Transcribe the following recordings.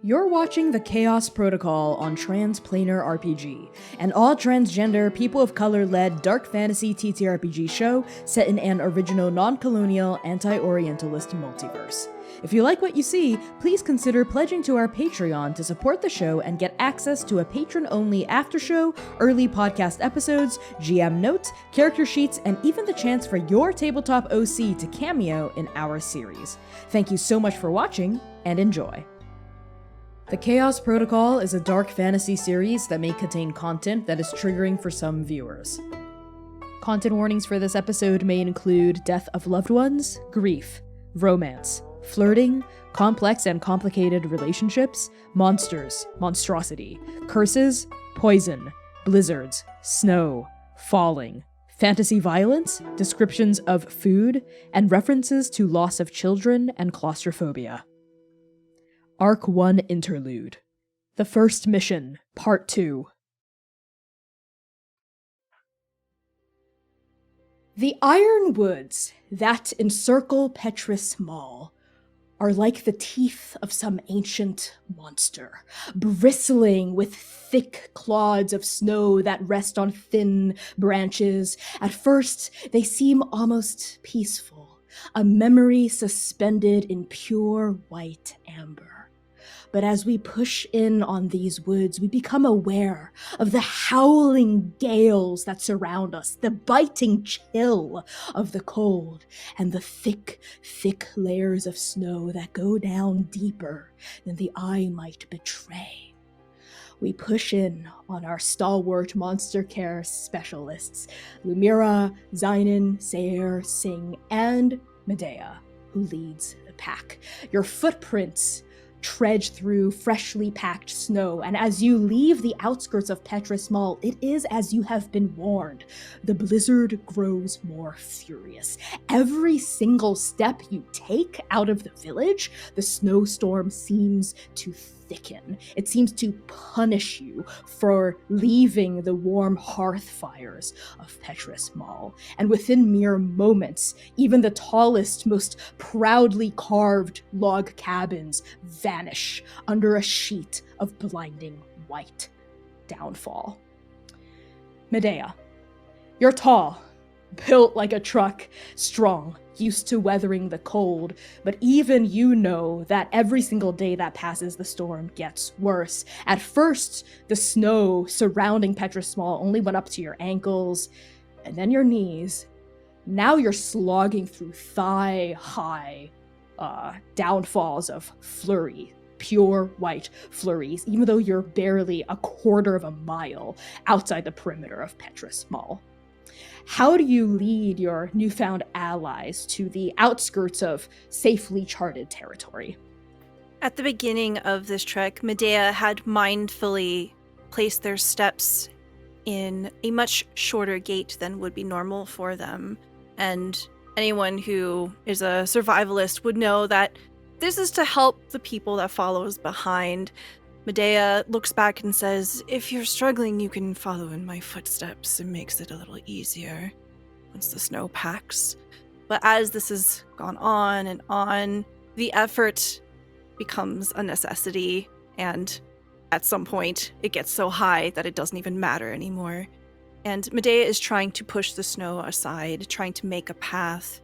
You're watching the Chaos Protocol on Transplanar RPG, an all-transgender, people of color-led dark fantasy TTRPG show set in an original non-colonial, anti-Orientalist multiverse. If you like what you see, please consider pledging to our Patreon to support the show and get access to a patron-only after-show, early podcast episodes, GM notes, character sheets, and even the chance for your tabletop OC to cameo in our series. Thank you so much for watching, and enjoy. The Chaos Protocol is a dark fantasy series that may contain content that is triggering for some viewers. Content warnings for this episode may include death of loved ones, grief, romance, flirting, complex and complicated relationships, monsters, monstrosity, curses, poison, blizzards, snow, falling, fantasy violence, descriptions of food, and references to loss of children and claustrophobia. Arc 1 Interlude. The First Mission, Part 2. The iron woods that encircle Petrus Mall are like the teeth of some ancient monster, bristling with thick clods of snow that rest on thin branches. At first, they seem almost peaceful, a memory suspended in pure white amber. But as we push in on these woods, we become aware of the howling gales that surround us, the biting chill of the cold, and the thick, thick layers of snow that go down deeper than the eye might betray. We push in on our stalwart monster care specialists, Lumira, Zynon, Sayer, Singh, and Medea, who leads the pack. Your footprints trudge through freshly packed snow, and as you leave the outskirts of Petrus Mall, it is as you have been warned. The blizzard grows more furious. Every single step you take out of the village, the snowstorm seems to thicken. It seems to punish you for leaving the warm hearth fires of Petrus Mall. And within mere moments, even the tallest, most proudly carved log cabins vanish under a sheet of blinding white downfall. Medea, you're tall, built like a truck, strong, used to weathering the cold, but even you know that every single day that passes, the storm gets worse. At first, the snow surrounding Petrus Mall only went up to your ankles, and then your knees. Now you're slogging through thigh-high downfalls of flurry, pure white flurries, even though you're barely a quarter of a mile outside the perimeter of Petrus Mall. How do you lead your newfound allies to the outskirts of safely charted territory? At the beginning of this trek, Medea had mindfully placed their steps in a much shorter gait than would be normal for them. And anyone who is a survivalist would know that this is to help the people that follows behind. Medea looks back and says, if you're struggling, you can follow in my footsteps. It makes it a little easier once the snow packs. But as this has gone on and on, the effort becomes a necessity, and at some point, it gets so high that it doesn't even matter anymore. And Medea is trying to push the snow aside, trying to make a path,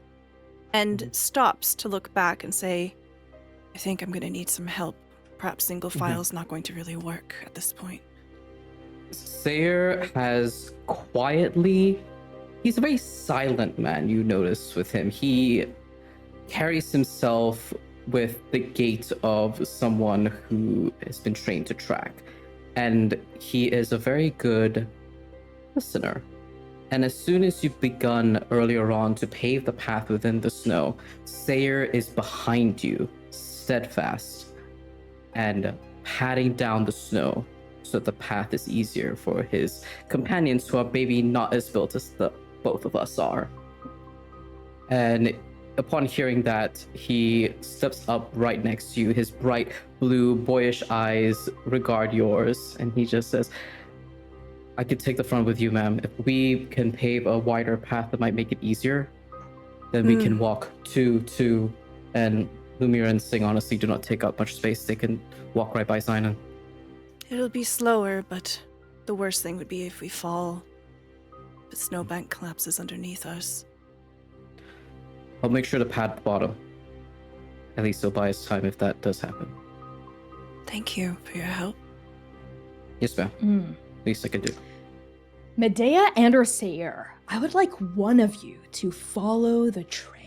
and stops to look back and say, I think I'm going to need some help. Perhaps single file is not going to really work at this point. Sayer has quietly... He's a very silent man, you notice with him. He carries himself with the gait of someone who has been trained to track. And he is a very good listener. And as soon as you've begun earlier on to pave the path within the snow, Sayer is behind you, steadfast, and patting down the snow so that the path is easier for his companions who are maybe not as built as the both of us are. And upon hearing that, he steps up right next to you. His bright blue, boyish eyes regard yours, and he just says, I could take the front with you, ma'am. If we can pave a wider path that might make it easier, then we can walk two, and Lumiere and Sing honestly do not take up much space. They can walk right by Sinan. It'll be slower, but the worst thing would be if we fall. The snowbank collapses underneath us. I'll make sure to pad bottom. At least it'll buy us time if that does happen. Thank you for your help. Yes, ma'am. Least I can do. Medea and or Sayer, I would like one of you to follow the trail.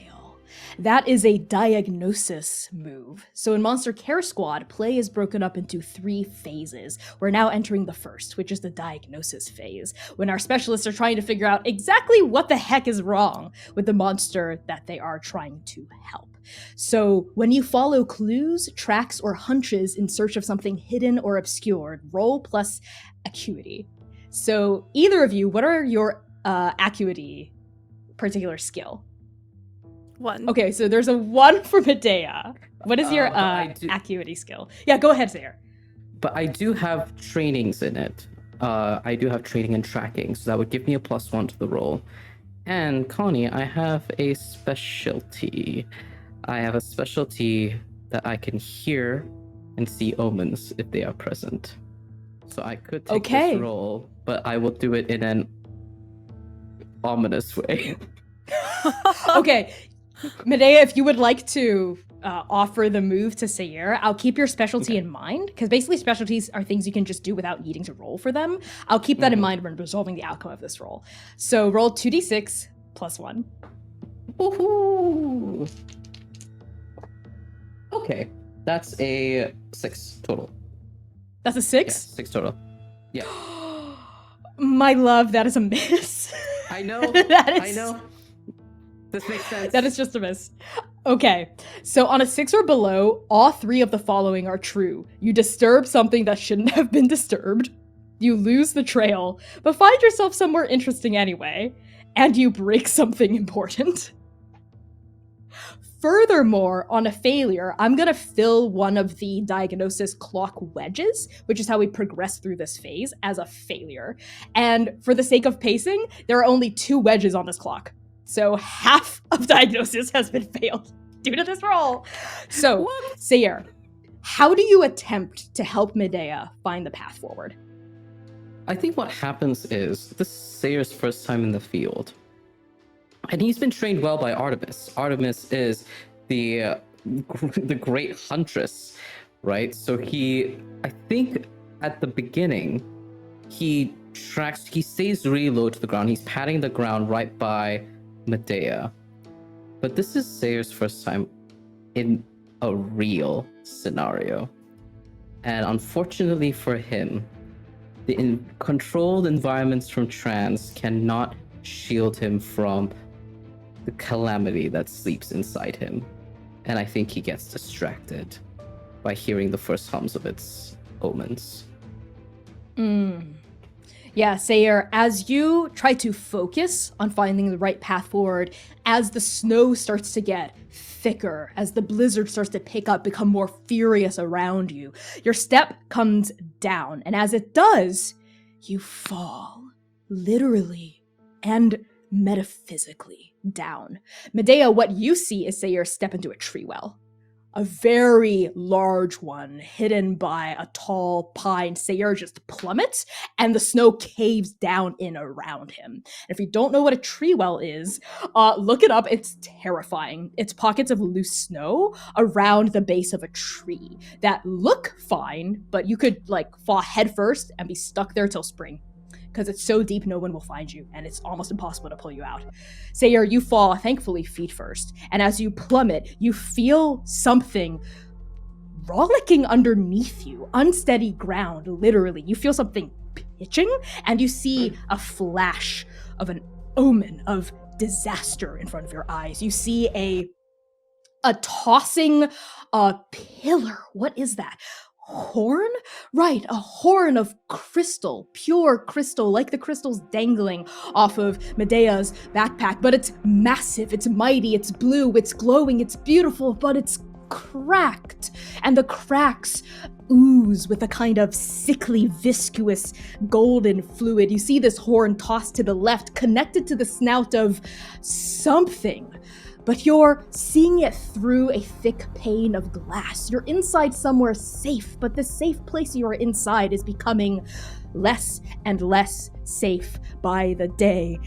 That is a diagnosis move. So in Monster Care Squad, play is broken up into 3 phases. We're now entering the first, which is the diagnosis phase, when our specialists are trying to figure out exactly what the heck is wrong with the monster that they are trying to help. So when you follow clues, tracks, or hunches in search of something hidden or obscured, roll plus acuity. So either of you, what are your acuity particular skill? 1. Okay, so there's a 1 for Medea. What is your acuity skill? Yeah, go ahead, Sayer. But I do have trainings in it. I do have training and tracking, so that would give me a +1 to the roll. And Connie, I have a specialty. I have a specialty that I can hear and see omens if they are present. So I could take this roll, but I will do it in an ominous way. Okay, Medea, if you would like to offer the move to Sayer, I'll keep your specialty in mind, because basically specialties are things you can just do without needing to roll for them. I'll keep that in mind when resolving the outcome of this roll. So roll 2d6 +1. Woohoo! Okay, that's a 6 total. That's a 6? Yeah, 6 total. Yeah. My love, that is a miss. I know. I know. This makes sense. That is just a miss. Okay, so on a 6 or below, all 3 of the following are true. You disturb something that shouldn't have been disturbed. You lose the trail, but find yourself somewhere interesting anyway. And you break something important. Furthermore, on a failure, I'm going to fill one of the diagnosis clock wedges, which is how we progress through this phase, as a failure. And for the sake of pacing, there are only 2 wedges on this clock. So half of diagnosis has been failed due to this roll. So, Sayer, how do you attempt to help Medea find the path forward? I think what happens is, this is Sayer's first time in the field. And he's been trained well by Artemis. Artemis is the great huntress, right? So I think at the beginning, he stays really low to the ground. He's patting the ground right by Medea. But this is Sayer's first time in a real scenario. And unfortunately for him, the controlled environments from Trans cannot shield him from the calamity that sleeps inside him. And I think he gets distracted by hearing the first hums of its omens. Yeah, Sayer, as you try to focus on finding the right path forward, as the snow starts to get thicker, as the blizzard starts to pick up, become more furious around you, your step comes down. And as it does, you fall, literally and metaphysically down. Medea, what you see is Sayer step into a tree well. A very large one, hidden by a tall pine. Sayer just plummets, and the snow caves down in around him. And if you don't know what a tree well is, look it up. It's terrifying. It's pockets of loose snow around the base of a tree that look fine, but you could fall headfirst and be stuck there till spring. Because it's so deep, no one will find you, and it's almost impossible to pull you out. Sayer, you fall, thankfully, feet first, and as you plummet, you feel something rollicking underneath you, unsteady ground, literally. You feel something pitching, and you see a flash of an omen of disaster in front of your eyes. You see a tossing pillar. What is that? Horn? Right, a horn of crystal, pure crystal, like the crystals dangling off of Medea's backpack, but it's massive, it's mighty, it's blue, it's glowing, it's beautiful, but it's cracked, and the cracks ooze with a kind of sickly, viscous, golden fluid. You see this horn tossed to the left, connected to the snout of something. but you're seeing it through a thick pane of glass. You're inside somewhere safe, but the safe place you are inside is becoming less and less safe by the day.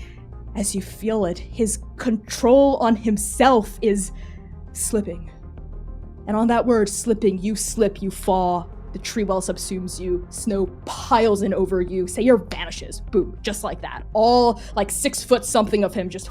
As you feel it, his control on himself is slipping. And on that word, slipping, you slip, you fall. The tree well subsumes you. Snow piles in over you. Sayer vanishes. Boom. Just like that. All like 6 foot something of him just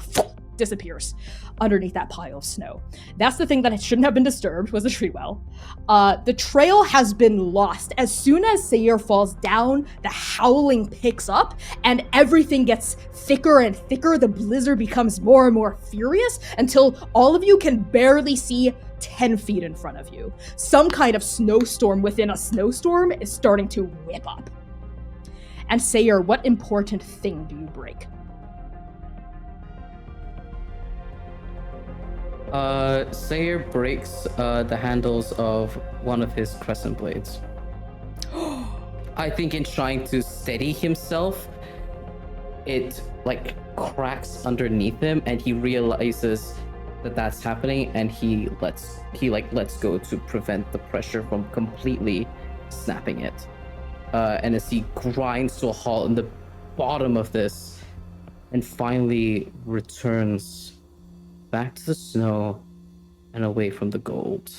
disappears underneath that pile of snow. That's the thing that shouldn't have been disturbed, was the tree well. The trail has been lost. As soon as Sayer falls down, the howling picks up and everything gets thicker and thicker. The blizzard becomes more and more furious until all of you can barely see 10 feet in front of you. Some kind of snowstorm within a snowstorm is starting to whip up. And Sayer, what important thing do you break? Sayer breaks the handles of one of his crescent blades. I think in trying to steady himself, it like cracks underneath him, and he realizes that that's happening, and he lets go to prevent the pressure from completely snapping it. And as he grinds to a halt in the bottom of this, and finally returns back to the snow and away from the gold,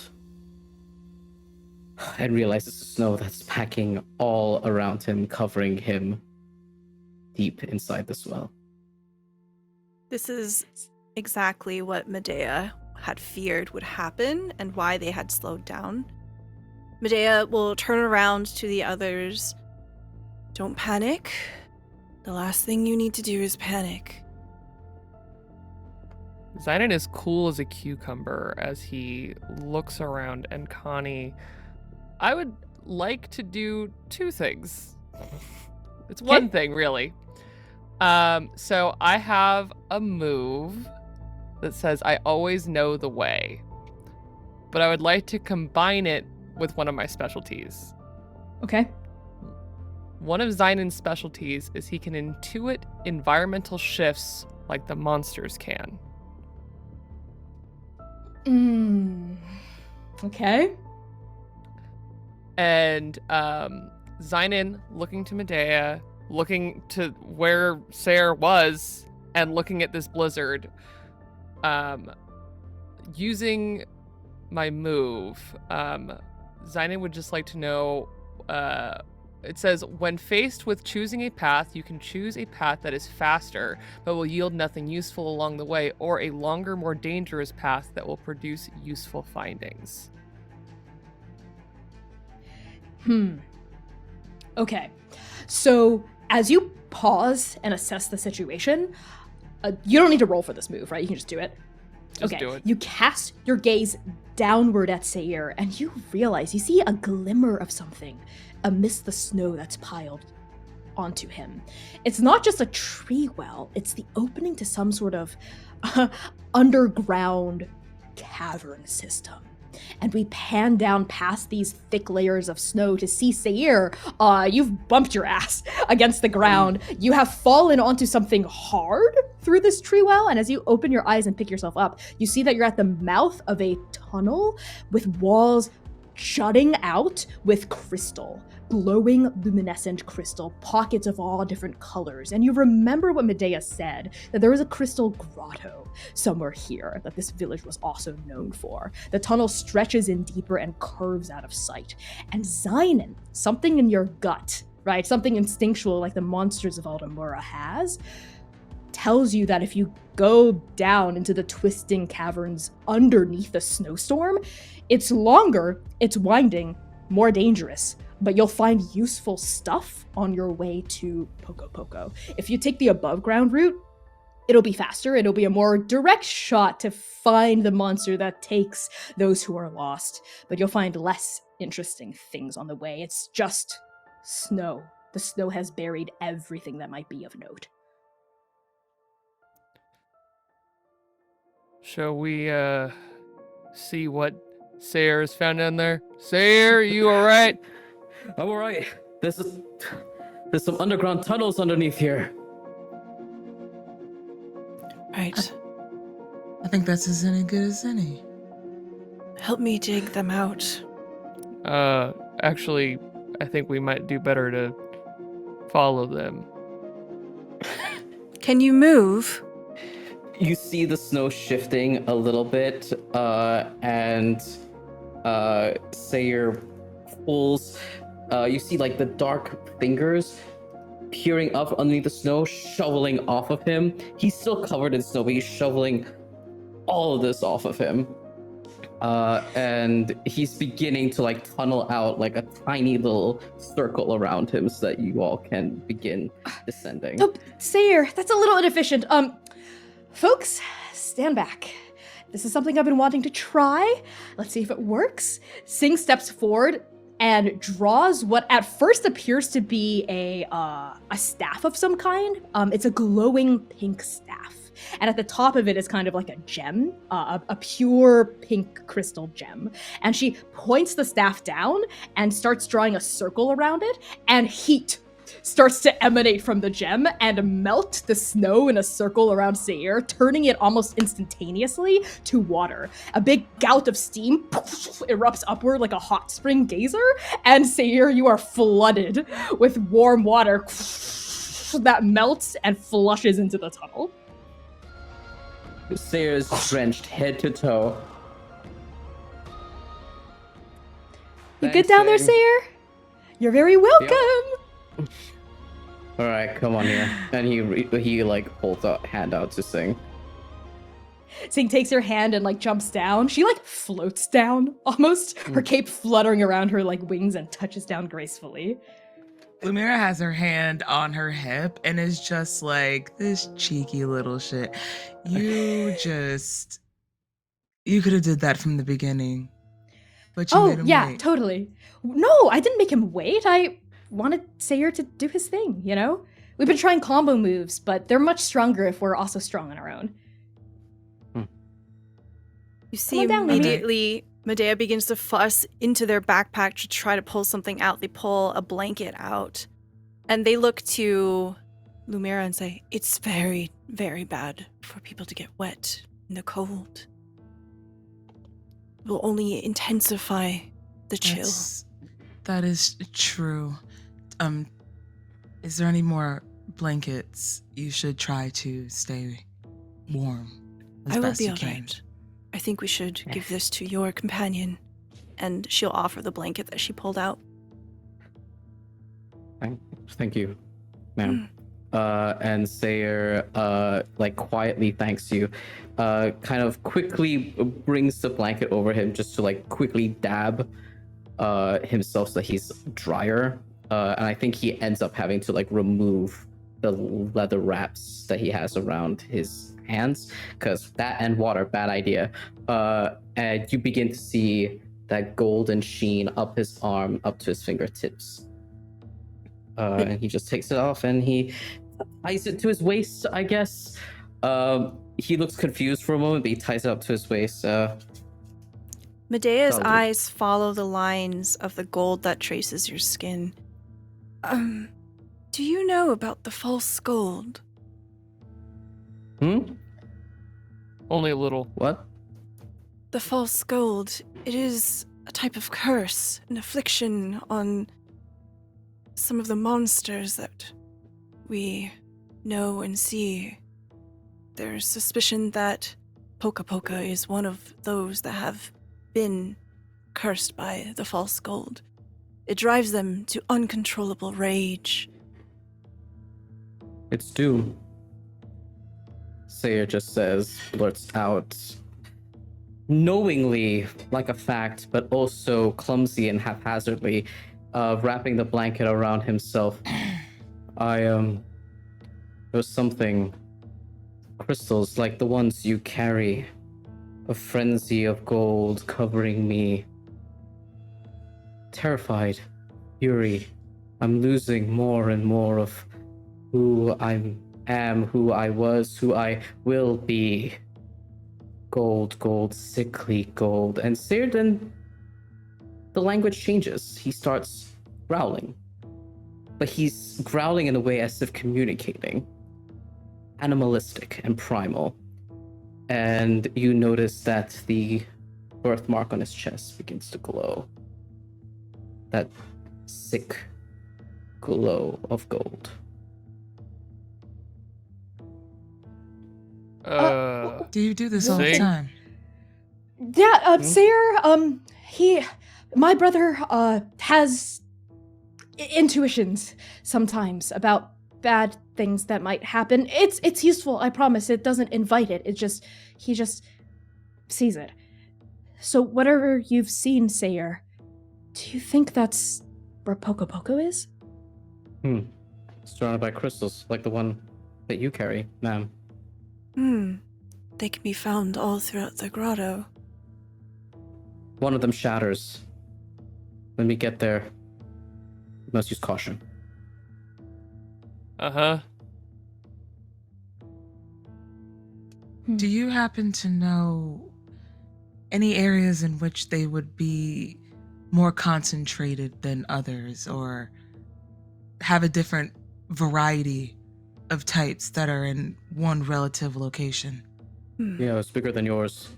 and realizes the snow that's packing all around him, covering him deep inside the swell. This is exactly what Medea had feared would happen and why they had slowed down. Medea will turn around to the others. Don't panic. The last thing you need to do is panic. Zynon is cool as a cucumber as he looks around, and Connie, I would like to do 2 things. It's one thing, really. So I have a move that says I always know the way, but I would like to combine it with one of my specialties. Okay. One of Zynon's specialties is he can intuit environmental shifts like the monsters can. Okay. And Zynon, looking to Medea, looking to where Sayer was, and looking at this blizzard, using my move, Zynon would just like to know, it says, when faced with choosing a path, you can choose a path that is faster, but will yield nothing useful along the way, or a longer, more dangerous path that will produce useful findings. Okay. So as you pause and assess the situation, you don't need to roll for this move, right? You can just do it. Just do it. You cast your gaze downward at Sayer, and you realize you see a glimmer of something amidst the snow that's piled onto him. It's not just a tree well, it's the opening to some sort of underground cavern system. And we pan down past these thick layers of snow to see Sayer. You've bumped your ass against the ground. You have fallen onto something hard through this tree well, and as you open your eyes and pick yourself up, you see that you're at the mouth of a tunnel with walls jutting out with crystal, glowing luminescent crystal, pockets of all different colors. And you remember what Medea said, that there was a crystal grotto somewhere here that this village was also known for. The tunnel stretches in deeper and curves out of sight. And Zynon, something in your gut, right, something instinctual like the monsters of Aldamura has, tells you that if you go down into the twisting caverns underneath the snowstorm, it's longer, it's winding, more dangerous, but you'll find useful stuff on your way to Poca Poca. If you take the above ground route, it'll be faster, it'll be a more direct shot to find the monster that takes those who are lost, but you'll find less interesting things on the way. It's just snow. The snow has buried everything that might be of note. Shall we see what Sayer has found down there? Sayer, you alright? I'm alright. There's some underground tunnels underneath here. Right. I think that's as any good as any. Help me dig them out. Actually, I think we might do better to follow them. Can you move? You see the snow shifting a little bit, and Sayer pulls. You see like the dark fingers peering up underneath the snow, shoveling off of him. He's still covered in snow, but he's shoveling all of this off of him. And he's beginning to like tunnel out like a tiny little circle around him so that you all can begin descending. Oh, Sayer, that's a little inefficient. Folks, stand back. This is something I've been wanting to try. Let's see if it works. Sing steps forward and draws what at first appears to be a staff of some kind. It's a glowing pink staff. And at the top of it is kind of like a gem, a pure pink crystal gem. And she points the staff down and starts drawing a circle around it, and heat starts to emanate from the gem and melt the snow in a circle around Sayer, turning it almost instantaneously to water. A big gout of steam erupts upward like a hot spring geyser, and Sayer, you are flooded with warm water that melts and flushes into the tunnel. Sayer's drenched head to toe. You good down there, Sayer? You're very welcome. All right, come on here. And he like holds a hand out to Sing. Sing takes her hand and like jumps down. She like floats down almost, her cape fluttering around her like wings, and touches down gracefully. Lumira has her hand on her hip and is just like, this cheeky little shit. You could have did that from the beginning. But you made him wait. Totally. No, I didn't make him wait. I wanted Sayer to do his thing, you know? We've been trying combo moves, but they're much stronger if we're also strong on our own. You see immediately Medea begins to fuss into their backpack to try to pull something out. They pull a blanket out, and they look to Lumira and say, "It's very, very bad for people to get wet in the cold. It will only intensify the chill." That is true. Is there any more blankets? You should try to stay warm as I will best be you all can. right. I think we should give this to your companion. And she'll offer the blanket that she pulled out. Thank you, ma'am. And Sayer like quietly thanks you. Kind of quickly brings the blanket over him just to like quickly dab himself so that he's drier. And I think he ends up having to like remove the leather wraps that he has around his hands, because that and water, bad idea. And you begin to see that golden sheen up his arm, up to his fingertips. And he just takes it off and he ties it to his waist, I guess. He looks confused for a moment, but he ties it up to his waist. Medea's That'll do. eyes follow the lines of the gold that traces your skin. Do you know about the false gold? Only a little. What? The false gold, it is a type of curse, an affliction on some of the monsters that we know and see. There's suspicion that Poka Poka is one of those that have been cursed by the false gold. It drives them to uncontrollable rage. It's doom. Sayer just blurts out, knowingly, like a fact, but also clumsy and haphazardly, wrapping the blanket around himself. There's something, crystals like the ones you carry, a frenzy of gold covering me. Terrified, fury, I'm losing more and more of who I am, who I was, who I will be. Gold, sickly gold. And Sayer, the language changes. He starts growling. But he's growling in a way as if communicating. Animalistic and primal. And you notice that the birthmark on his chest begins to glow. That sick glow of gold. Do you do this all the Sing. time? Yeah, Sayer, my brother, has intuitions sometimes about bad things that might happen. It's useful, I promise. It doesn't invite it. He just sees it. So whatever you've seen, Sayer, do you think that's where Poca Poca is? Surrounded by crystals, like the one that you carry, ma'am. They can be found all throughout the grotto. One of them shatters. When we get there, we must use caution. Uh-huh. Do you happen to know any areas in which they would be more concentrated than others, or have a different variety of types that are in one relative location? Yeah, it's bigger than yours.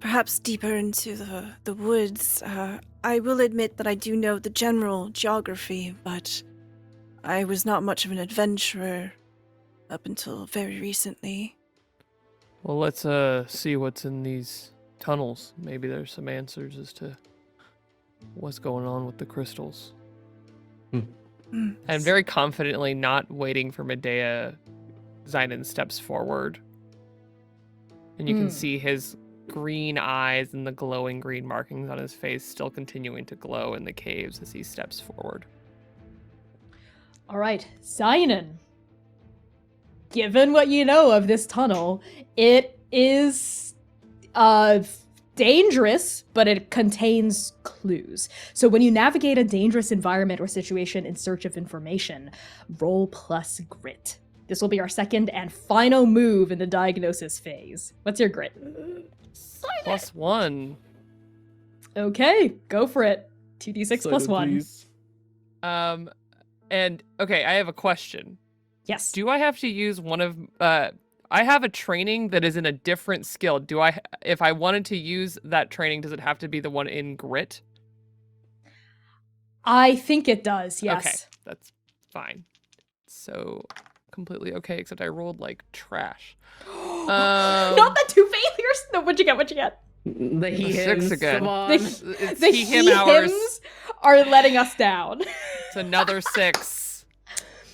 Perhaps deeper into the woods. I will admit that I do know the general geography, but I was not much of an adventurer up until very recently. Well, let's see what's in these tunnels. Maybe there's some answers as to what's going on with the crystals. And very confidently, not waiting for Medea, Zynon steps forward. And you can see his green eyes and the glowing green markings on his face still continuing to glow in the caves as he steps forward. All right, Zynon. Given what you know of this tunnel, it is dangerous, but it contains clues. So when you navigate a dangerous environment or situation in search of information, roll plus grit. This will be our second and final move in the diagnosis phase. What's your grit? +1. Okay, go for it. 2d6 plus 1. Please. And okay, I have a question. Yes. Do I have to use one of I have a training that is in a different skill. If I wanted to use that training, does it have to be the one in grit? I think it does, yes. Okay, that's fine. So completely okay, except I rolled like trash. Not the 2 failures. No, what'd you get? The he The hims, 6 again. come on. It's The he him hours. hims are letting us down. It's another 6.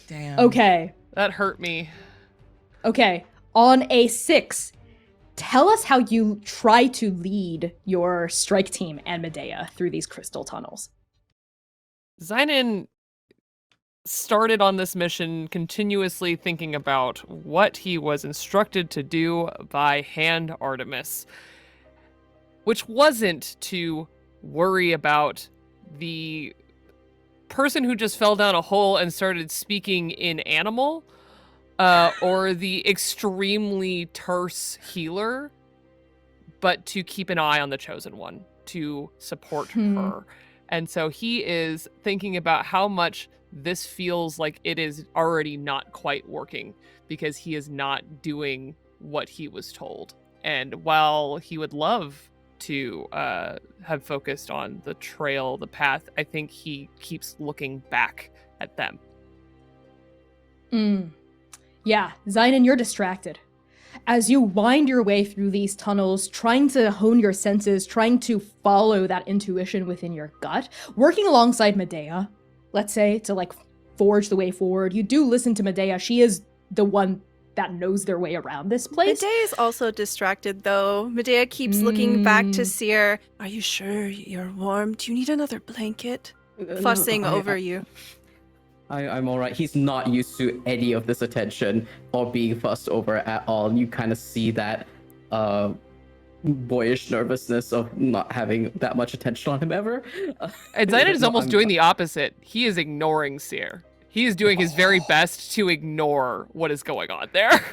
Damn. Okay. That hurt me. Okay. On a 6, tell us how you try to lead your strike team and Medea through these crystal tunnels. Zynon started on this mission continuously thinking about what he was instructed to do by Hand Artemis, which wasn't to worry about the person who just fell down a hole and started speaking in animal, or the extremely terse healer, but to keep an eye on the Chosen One, to support her. And so he is thinking about how much this feels like it is already not quite working because he is not doing what he was told. And while he would love to have focused on the trail, the path, I think he keeps looking back at them. Yeah, Zynon, you're distracted. As you wind your way through these tunnels, trying to hone your senses, trying to follow that intuition within your gut, working alongside Medea, let's say, to like forge the way forward. You do listen to Medea. She is the one that knows their way around this place. Medea is also distracted, though. Medea keeps looking back to Seer. Are you sure you're warm? Do you need another blanket? Fussing over you. I'm all right. He's not used to any of this attention or being fussed over at all. You kind of see that boyish nervousness of not having that much attention on him ever. And Zynon is almost doing the opposite. He is ignoring Seer. He is doing his very best to ignore what is going on there.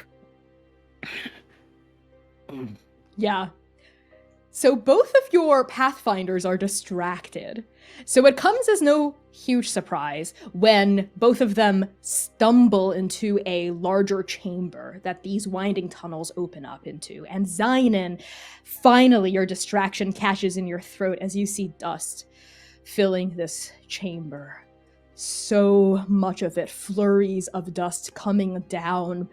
Yeah. So both of your pathfinders are distracted. So it comes as no huge surprise when both of them stumble into a larger chamber that these winding tunnels open up into. And Zainin, finally your distraction catches in your throat as you see dust filling this chamber. So much of it, flurries of dust coming down,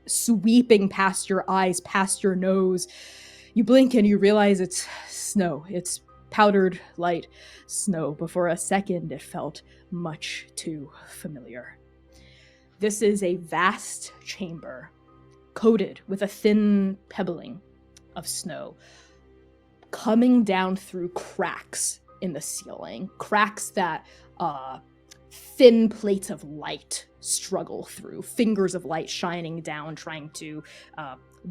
sweeping past your eyes, past your nose. You blink and you realize it's snow. It's powdered light snow, but for a second it felt much too familiar. This is a vast chamber, coated with a thin pebbling of snow, coming down through cracks in the ceiling, cracks that thin plates of light struggle through, fingers of light shining down, trying to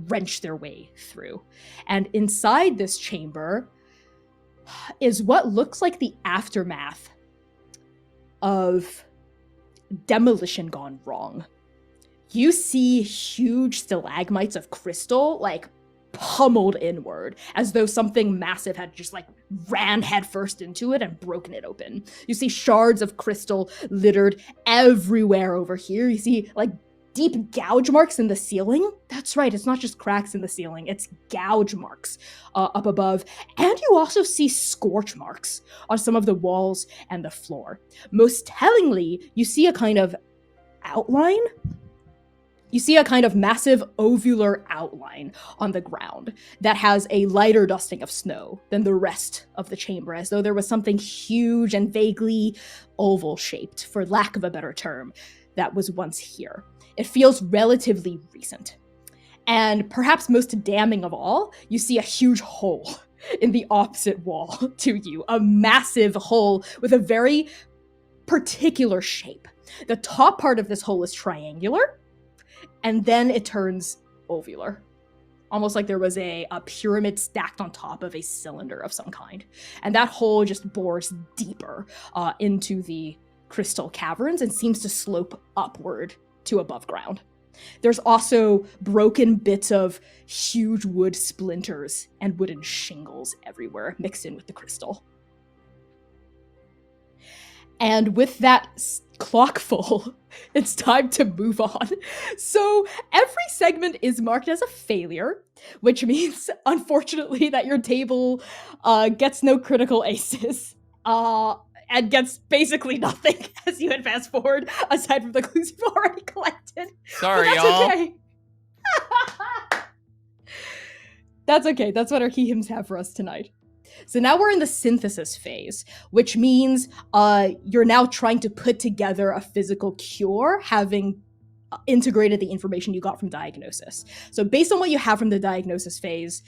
wrench their way through. And inside this chamber is what looks like the aftermath of Demolition gone wrong. You see huge stalagmites of crystal, like, pummeled inward, as though something massive had just, like, ran headfirst into it and broken it open. You see shards of crystal littered everywhere over here. You see, like, deep gouge marks in the ceiling. That's right, it's not just cracks in the ceiling, it's gouge marks up above. And you also see scorch marks on some of the walls and the floor. Most tellingly, you see a kind of outline. You see a kind of massive ovular outline on the ground that has a lighter dusting of snow than the rest of the chamber, as though there was something huge and vaguely oval-shaped, for lack of a better term, that was once here. It feels relatively recent. And perhaps most damning of all, you see a huge hole in the opposite wall to you, a massive hole with a very particular shape. The top part of this hole is triangular, and then it turns ovular. Almost like there was a pyramid stacked on top of a cylinder of some kind. And that hole just bores deeper into the crystal caverns and seems to slope upward to above ground. There's also broken bits of huge wood splinters and wooden shingles everywhere mixed in with the crystal. And with that clock full, it's time to move on. So every segment is marked as a failure, which means, unfortunately, that your table gets no critical aces and gets basically nothing as you advance forward, aside from the clues you've already collected. Sorry, but that's y'all. okay. That's okay. That's what our key hymns have for us tonight. So now we're in the synthesis phase, which means you're now trying to put together a physical cure, having integrated the information you got from diagnosis. So based on what you have from the diagnosis phase,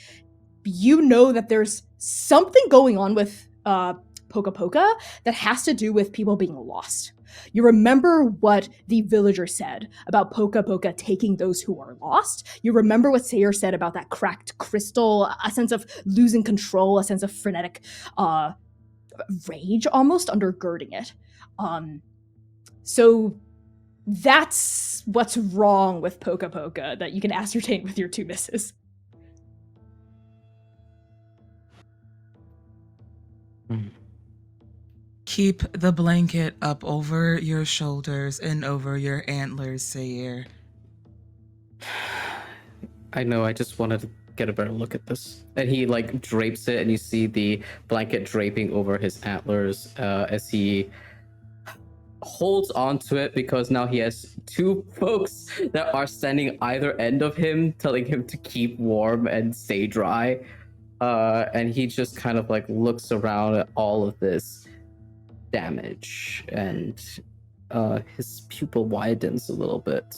you know that there's something going on with Poka Poka that has to do with people being lost. You remember what the villager said about Poka Poka taking those who are lost. You remember what Sayer said about that cracked crystal, a sense of losing control, a sense of frenetic rage almost undergirding it. So that's what's wrong with Poka Poka that you can ascertain with your two misses. Keep the blanket up over your shoulders and over your antlers, Sayer. I know, I just wanted to get a better look at this. And he like drapes it, and you see the blanket draping over his antlers as he holds onto it, because now he has two folks that are standing either end of him, telling him to keep warm and stay dry. And he just kind of like looks around at all of this damage, and his pupil widens a little bit.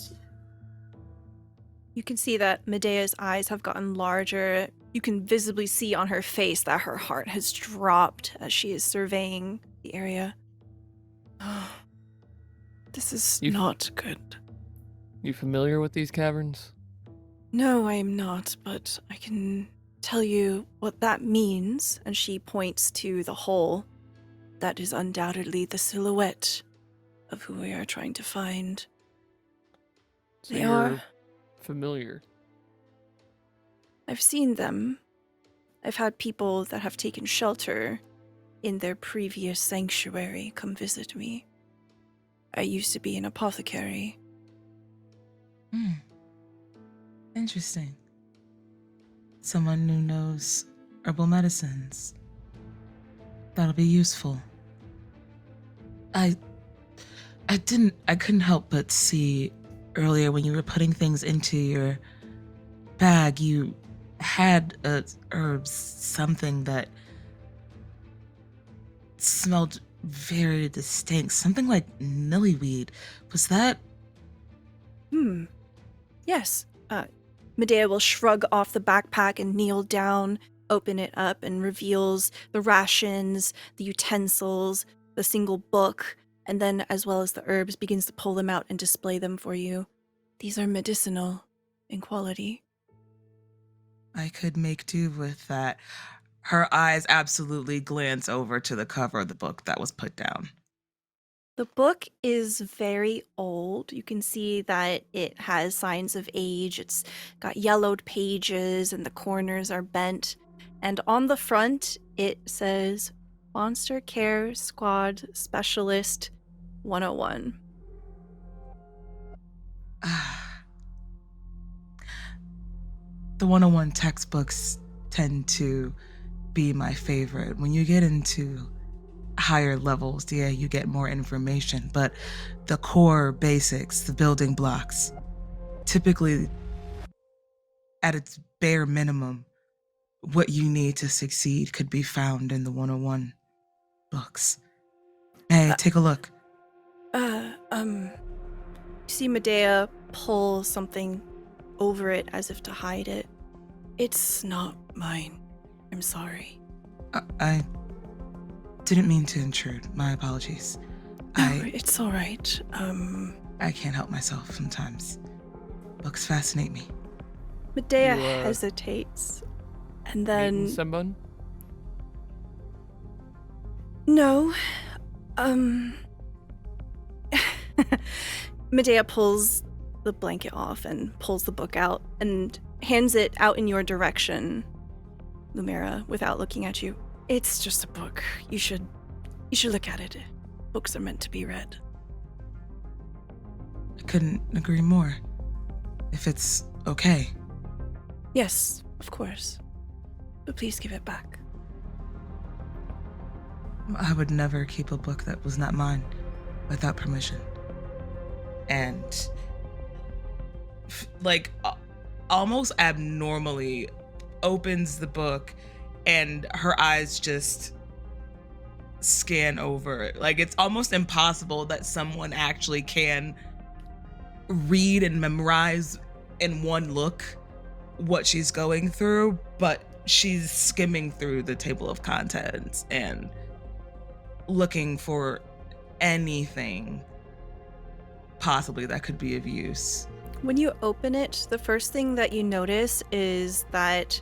You can see that Medea's eyes have gotten larger. You can visibly see on her face that her heart has dropped as she is surveying the area. This is not good. You familiar with these caverns? No, I am not, but I can tell you what that means. And she points to the hole. That is undoubtedly the silhouette of who we are trying to find. So They you're are. familiar. I've seen them. I've had people that have taken shelter in their previous sanctuary come visit me. I used to be an apothecary. Hmm. Interesting. Someone who knows herbal medicines. That'll be useful. I couldn't help but see earlier when you were putting things into your bag, you had a herb, something that smelled very distinct, something like nillyweed. Was that? Yes. Medea will shrug off the backpack and kneel down, open it up, and reveals the rations, the utensils, the single book, and then, as well as the herbs, begins to pull them out and display them for you. These are medicinal in quality. I could make do with that. Her eyes absolutely glance over to the cover of the book that was put down. The book is very old. You can see that it has signs of age. It's got yellowed pages and the corners are bent. And on the front, it says Monster Care Squad Specialist 101. The 101 textbooks tend to be my favorite. When you get into higher levels, yeah, you get more information, but the core basics, the building blocks, typically at its bare minimum, what you need to succeed could be found in the 101 books. Hey, take a look. You see Medea pull something over it as if to hide it. It's not mine. I'm sorry. I didn't mean to intrude. My apologies. It's all right. I can't help myself sometimes. Books fascinate me. Medea You, hesitates, and Meeting then someone? no. Medea pulls the blanket off and pulls the book out and hands it out in your direction, Lumira, without looking at you. It's just a book. You should look at it. Books are meant to be read. I couldn't agree more. If it's okay. Yes, of course. But please give it back. I would never keep a book that was not mine without permission. And almost abnormally opens the book and her eyes just scan over it. Like, it's almost impossible that someone actually can read and memorize in one look what she's going through, but she's skimming through the table of contents and looking for anything possibly that could be of use. When you open it, the first thing that you notice is that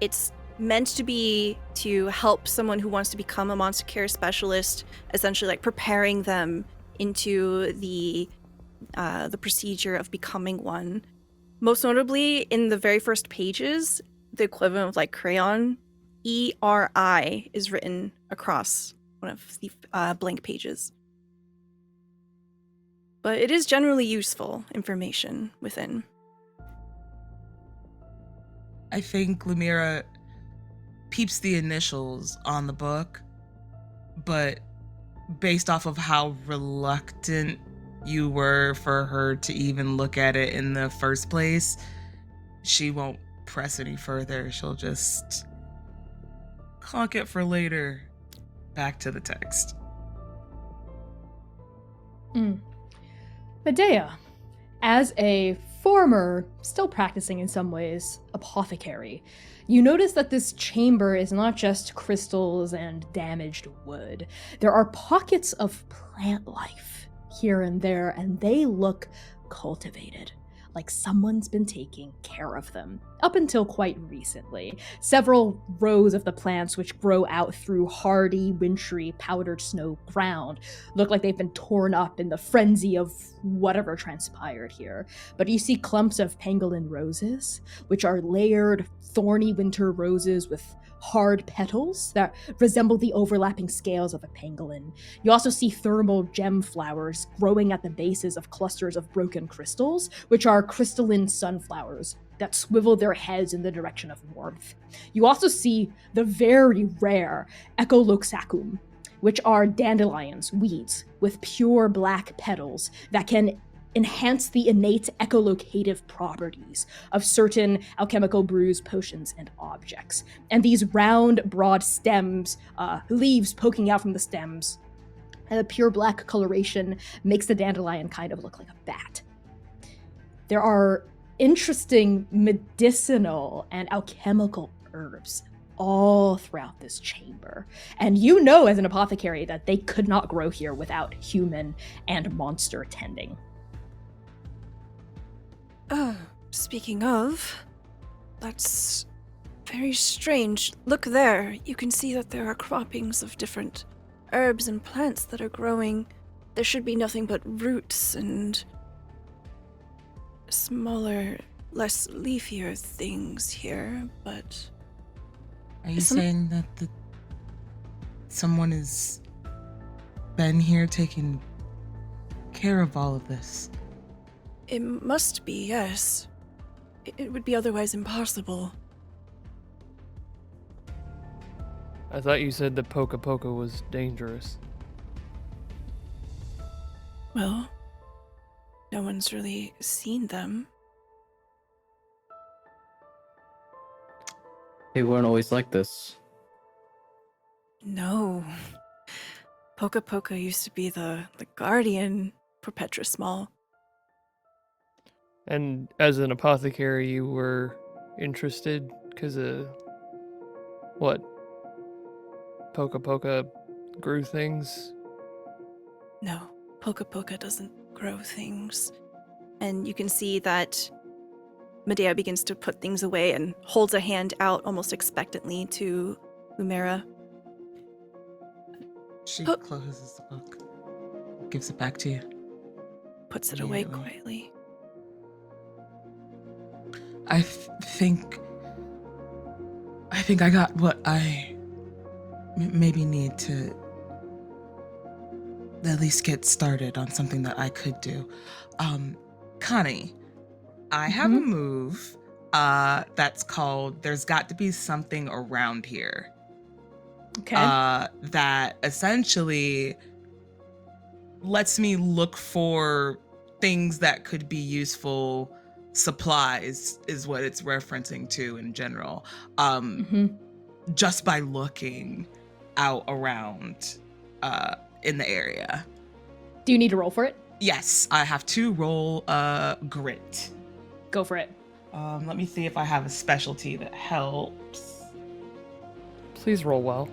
it's meant to be to help someone who wants to become a monster care specialist, essentially like preparing them into the procedure of becoming one. Most notably, in the very first pages, the equivalent of like crayon, ERI is written across one of the blank pages. But it is generally useful information within. I think Lumira peeps the initials on the book, but based off of how reluctant you were for her to even look at it in the first place, she won't press any further. She'll just conk it for later. Back to the text. Medea, as a former, still practicing in some ways, apothecary, you notice that this chamber is not just crystals and damaged wood. There are pockets of plant life here and there, and they look cultivated, like someone's been taking care of them, up until quite recently. Several rows of the plants, which grow out through hardy, wintry, powdered snow ground, look like they've been torn up in the frenzy of whatever transpired here. But you see clumps of pangolin roses, which are layered, thorny winter roses with hard petals that resemble the overlapping scales of a pangolin. You also see thermal gem flowers growing at the bases of clusters of broken crystals, which are crystalline sunflowers that swivel their heads in the direction of warmth. You also see the very rare Echoloxacum, which are dandelions, weeds, with pure black petals that can enhance the innate echolocative properties of certain alchemical brews, potions, and objects. And these round, broad stems, leaves poking out from the stems, and the pure black coloration makes the dandelion kind of look like a bat. There are interesting medicinal and alchemical herbs all throughout this chamber. And you know as an apothecary that they could not grow here without human and monster tending. Speaking of, that's very strange. Look there. You can see that there are croppings of different herbs and plants that are growing. There should be nothing but roots and smaller, less leafier things here, but... Are you saying that someone has been here taking care of all of this? It must be, yes. It would be otherwise impossible. I thought you said that Poka Poka was dangerous. Well, no one's really seen them. They weren't always like this. No. Poka Poka used to be the guardian for Petra Small. And as an apothecary, you were interested because of what? Poka Poka grew things? No, Poka Poka doesn't grow things. And you can see that Medea begins to put things away and holds a hand out almost expectantly to Lumera. She closes the book, gives it back to you. Puts it away quietly. I think I got what I maybe need to at least get started on something that I could do. Connie, I have a move that's called There's Got to Be Something Around Here. Okay. That essentially lets me look for things that could be useful. Supplies is what it's referencing to in general. Just by looking out around in the area. Do you need to roll for it? Yes, I have to roll grit. Go for it. Let me see if I have a specialty that helps. Please roll well.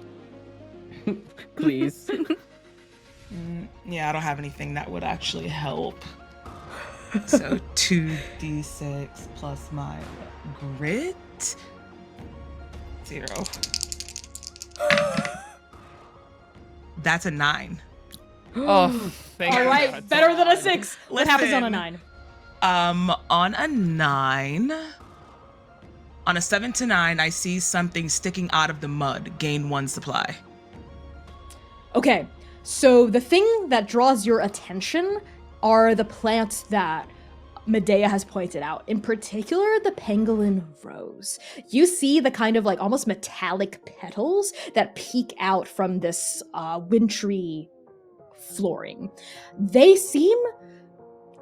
Please. Yeah, I don't have anything that would actually help. So 2d6 plus my grit. 0. That's a 9. Oh, thank All you. right, God. better than a 6. What happens on a Listen. 9? On a 9, on a 7 to 9, I see something sticking out of the mud. Gain 1 supply. Okay, so the thing that draws your attention are the plants that Medea has pointed out. In particular, the pangolin rose. You see the kind of like almost metallic petals that peek out from this wintry flooring. They seem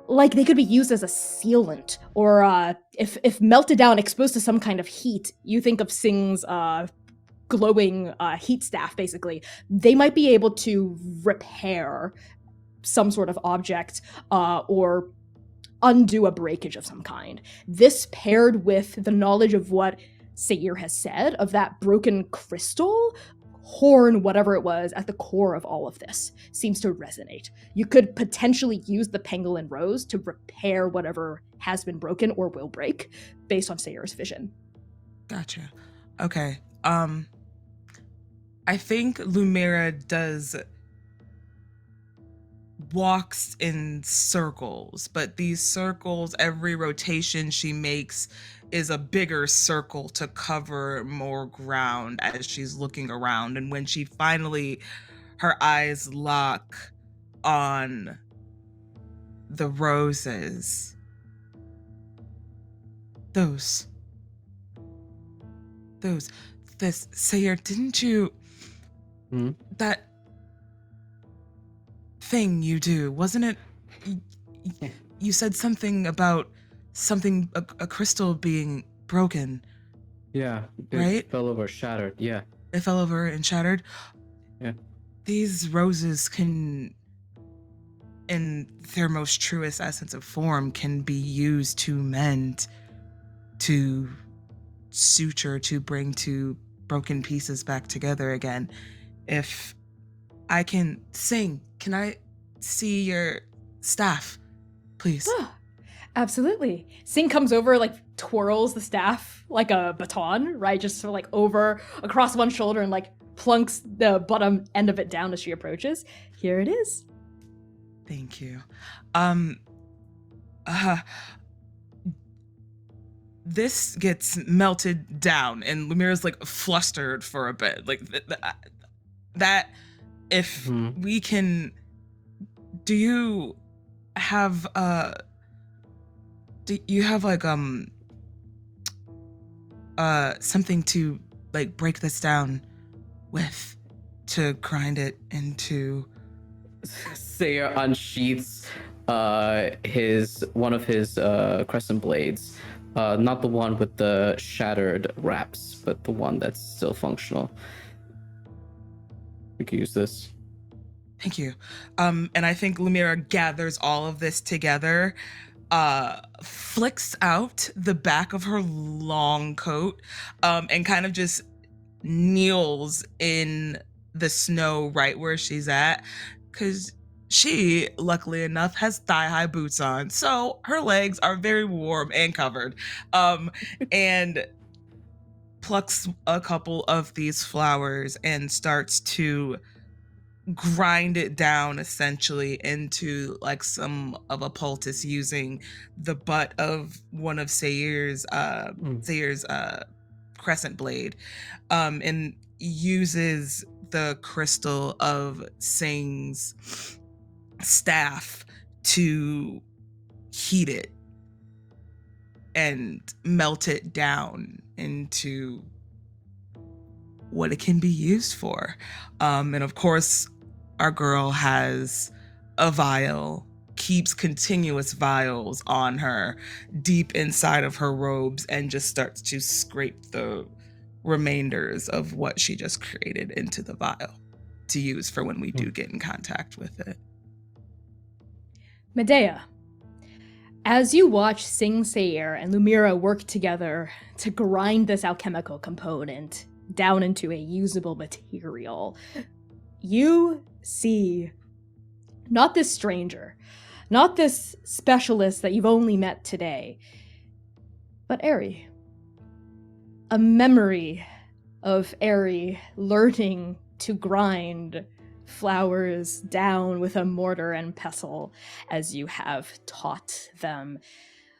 like they could be used as a sealant, or if melted down, exposed to some kind of heat. You think of Sing's glowing heat staff, basically. They might be able to repair some sort of object or undo a breakage of some kind. This paired with the knowledge of what Sayir has said of that broken crystal horn, whatever it was, at the core of all of this seems to resonate. You could potentially use the pangolin rose to repair whatever has been broken or will break based on Sayir's vision. Gotcha. Okay. I think Lumera does walks in circles, but these circles, every rotation she makes is a bigger circle to cover more ground as she's looking around. And when she finally, her eyes lock on the roses, this, Sayer, didn't you, that thing you do, wasn't it, you said something about a crystal being broken. Yeah, it right? fell over, shattered. Yeah. It fell over and shattered. Yeah. These roses can, in their most truest essence of form, can be used to mend, to suture, to bring two broken pieces back together again. If I can sing, can I see your staff, please? Absolutely. Sing comes over, like twirls the staff like a baton, right? Just sort of like over across one shoulder and like plunks the bottom end of it down as she approaches. Here it is. Thank you. This gets melted down, and Lumira's like flustered for a bit. Like that. If we can, do you have like something to like break this down with, to grind it into? Sayer unsheaths one of his crescent blades, not the one with the shattered wraps, but the one that's still functional. We could use this. Thank you. And I think Lumira gathers all of this together, flicks out the back of her long coat, and kind of just kneels in the snow right where she's at, because she, luckily enough, has thigh-high boots on, so her legs are very warm and covered, and plucks a couple of these flowers and starts to grind it down essentially into like some of a poultice, using the butt of one of Sayer's crescent blade, and uses the crystal of Sing's staff to heat it and melt it down into what it can be used for. And of course, our girl has a vial, keeps continuous vials on her deep inside of her robes, and just starts to scrape the remainders of what she just created into the vial to use for when we do get in contact with it. Medea, as you watch Sing Sayer and Lumira work together to grind this alchemical component down into a usable material, you see not this stranger, not this specialist that you've only met today, but Arie. A memory of Arie learning to grind flowers down with a mortar and pestle as you have taught them.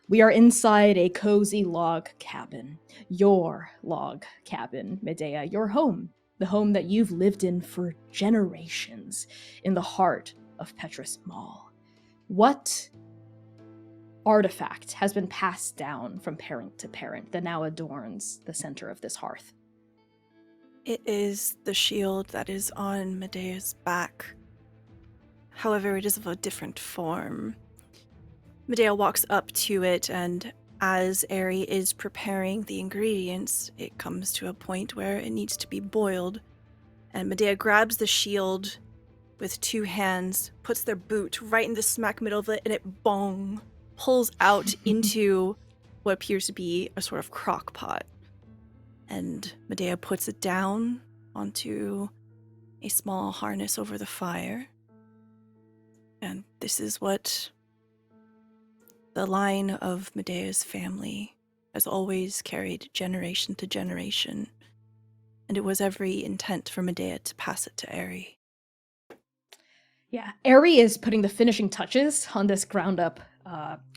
We are inside a cozy log cabin. Your log cabin, Medea, your home. The home that you've lived in for generations in the heart of Petrus Mall. What artifact has been passed down from parent to parent that now adorns the center of this hearth? It is the shield that is on Medea's back. However, it is of a different form. Medea walks up to it, and as Arie is preparing the ingredients, it comes to a point where it needs to be boiled. And Medea grabs the shield with two hands, puts their boot right in the smack middle of it, and it bong pulls out into what appears to be a sort of crock pot. And Medea puts it down onto a small harness over the fire. And this is what the line of Medea's family has always carried generation to generation. And it was every intent for Medea to pass it to Arie. Yeah, Arie is putting the finishing touches on this ground up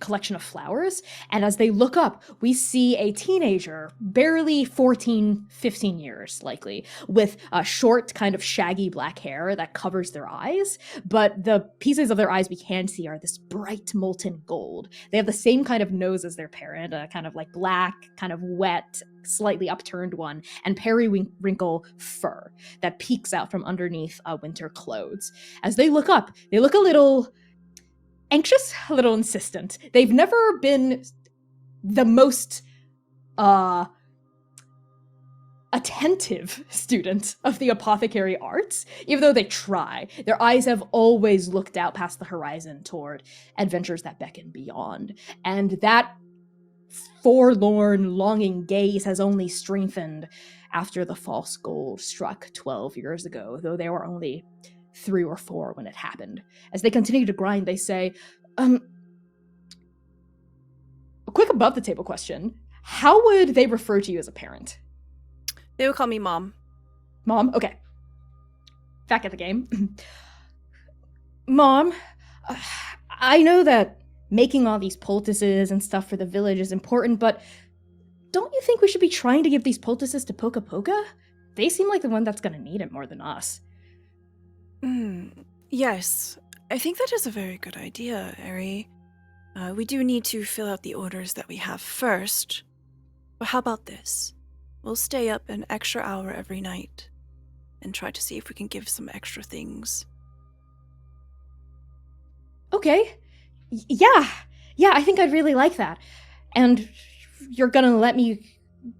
collection of flowers. And as they look up, we see a teenager, barely 14, 15 years likely, with a short kind of shaggy black hair that covers their eyes. But the pieces of their eyes we can see are this bright molten gold. They have the same kind of nose as their parent, a kind of like black, kind of wet, slightly upturned one, and periwinkle fur that peeks out from underneath winter clothes. As they look up, they look a little anxious, a little insistent. They've never been the most attentive student of the apothecary arts, even though they try. Their eyes have always looked out past the horizon toward adventures that beckon beyond. And that forlorn, longing gaze has only strengthened after the false gold struck 12 years ago, though they were only 3 or 4 when it happened. As they continue to grind, they say, a quick above the table question. How would they refer to you as a parent? They would call me Mom. Mom? Okay. Back at the game. Mom, I know that making all these poultices and stuff for the village is important, but don't you think we should be trying to give these poultices to Poka Poka? They seem like the one that's going to need it more than us. Yes, I think that is a very good idea, Arie. We do need to fill out the orders that we have first. But how about this? We'll stay up an extra hour every night and try to see if we can give some extra things. Okay. Yeah, I think I'd really like that. And you're gonna let me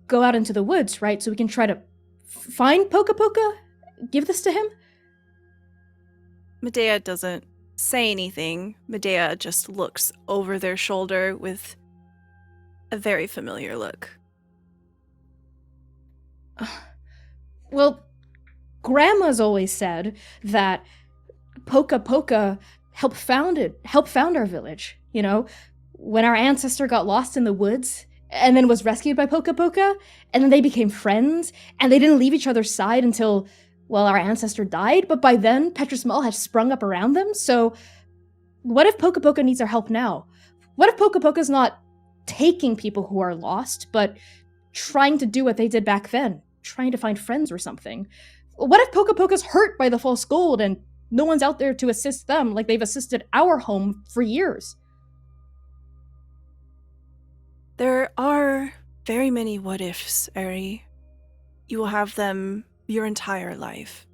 go out into the woods, right? So we can try to find Poka Poka? Give this to him? Medea doesn't say anything. Medea just looks over their shoulder with a very familiar look. Well, Grandma's always said that Poka Poka helped found our village, you know? When our ancestor got lost in the woods and then was rescued by Poka Poka, and then they became friends, and they didn't leave each other's side until, well, our ancestor died, but by then, Petrus Mall had sprung up around them, so what if Poka Poka needs our help now? What if Poka Poka's not taking people who are lost, but trying to do what they did back then? Trying to find friends or something? What if Poka Poka's hurt by the false gold and no one's out there to assist them like they've assisted our home for years? There are very many what ifs, Arie. You will have them your entire life.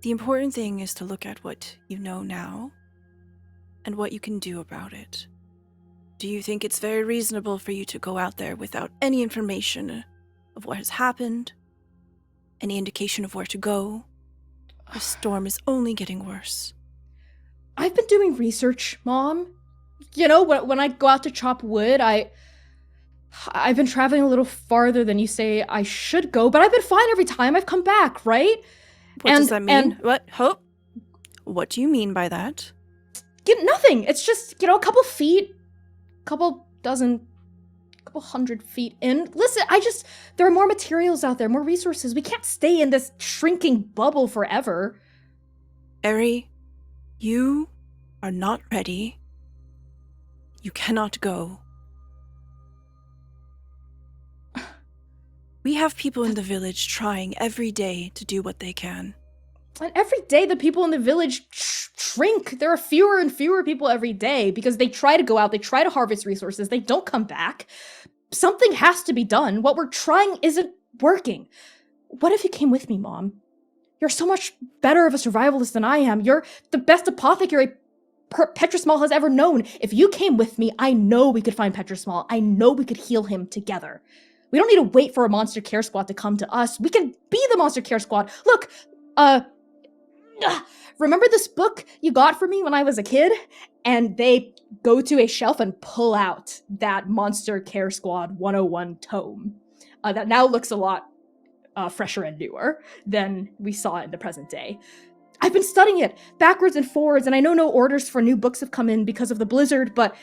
The important thing is to look at what you know now and what you can do about it. Do you think it's very reasonable for you to go out there without any information of what has happened? Any indication of where to go? The storm is only getting worse. I've been doing research, Mom. You know, when I go out to chop wood, I've been traveling a little farther than you say I should go, but I've been fine every time I've come back, right? What does that mean? What? Hope? What do you mean by that? Nothing. It's just, a couple feet, couple hundred feet in. Listen, there are more materials out there, more resources. We can't stay in this shrinking bubble forever. Arie, you are not ready. You cannot go. We have people in the village trying every day to do what they can. And every day the people in the village shrink. There are fewer and fewer people every day because they try to go out, they try to harvest resources, they don't come back. Something has to be done. What we're trying isn't working. What if you came with me, Mom? You're so much better of a survivalist than I am. You're the best apothecary Petrus Mall has ever known. If you came with me, I know we could find Petrus Mall. I know we could heal him together. We don't need to wait for a monster care squad to come to us. We can be the monster care squad. Look, remember this book you got for me when I was a kid? And they go to a shelf and pull out that Monster Care Squad 101 tome that now looks a lot fresher and newer than we saw in the present day. I've been studying it backwards and forwards, and I know no orders for new books have come in because of the blizzard, but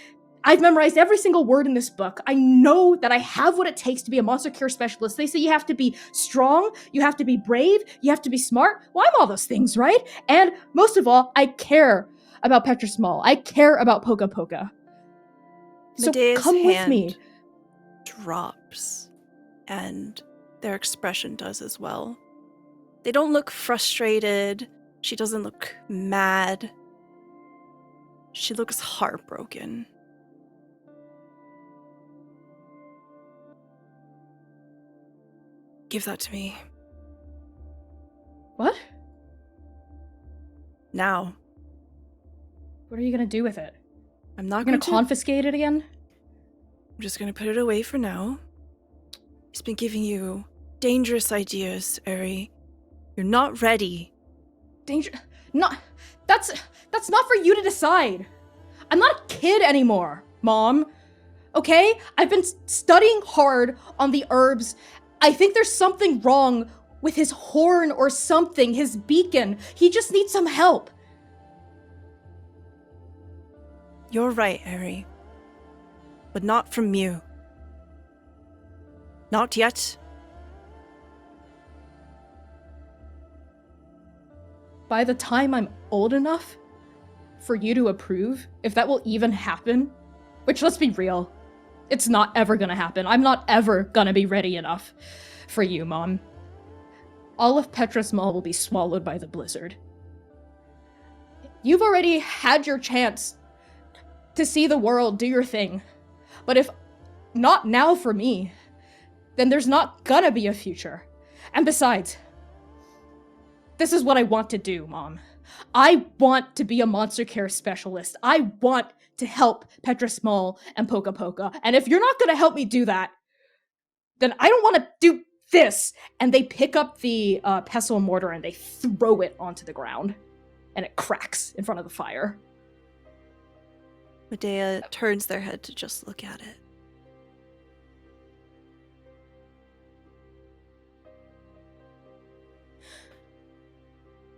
I've memorized every single word in this book. I know that I have what it takes to be a monster cure specialist. They say you have to be strong, you have to be brave, you have to be smart. Well, I'm all those things, right? And most of all, I care about Petrus Mall. I care about Poka Poka. So Medea's come with hand me. drops, and their expression does as well. They don't look frustrated. She doesn't look mad. She looks heartbroken. Give that to me. What? Now. What are you gonna do with it? I'm not You're going gonna to... confiscate it again? I'm just going to put it away for now. He's been giving you dangerous ideas, Arie. You're not ready. Danger. Not. That's not for you to decide. I'm not a kid anymore, Mom. Okay? I've been studying hard on the herbs. I think there's something wrong with his horn or something, his beacon. He just needs some help. You're right, Arie. But not from you. Not yet. By the time I'm old enough for you to approve, if that will even happen, which, let's be real, it's not ever gonna happen. I'm not ever gonna be ready enough for you, Mom. All of Petrus Mall will be swallowed by the blizzard. You've already had your chance to see the world, do your thing. But if not now for me, then there's not gonna be a future. And besides, this is what I want to do, Mom. I want to be a monster care specialist. I want to help Petrus Mall and Poka Poka. And if you're not gonna help me do that, then I don't want to do this. And they pick up the pestle and mortar and they throw it onto the ground. And it cracks in front of the fire. Medea turns their head to just look at it.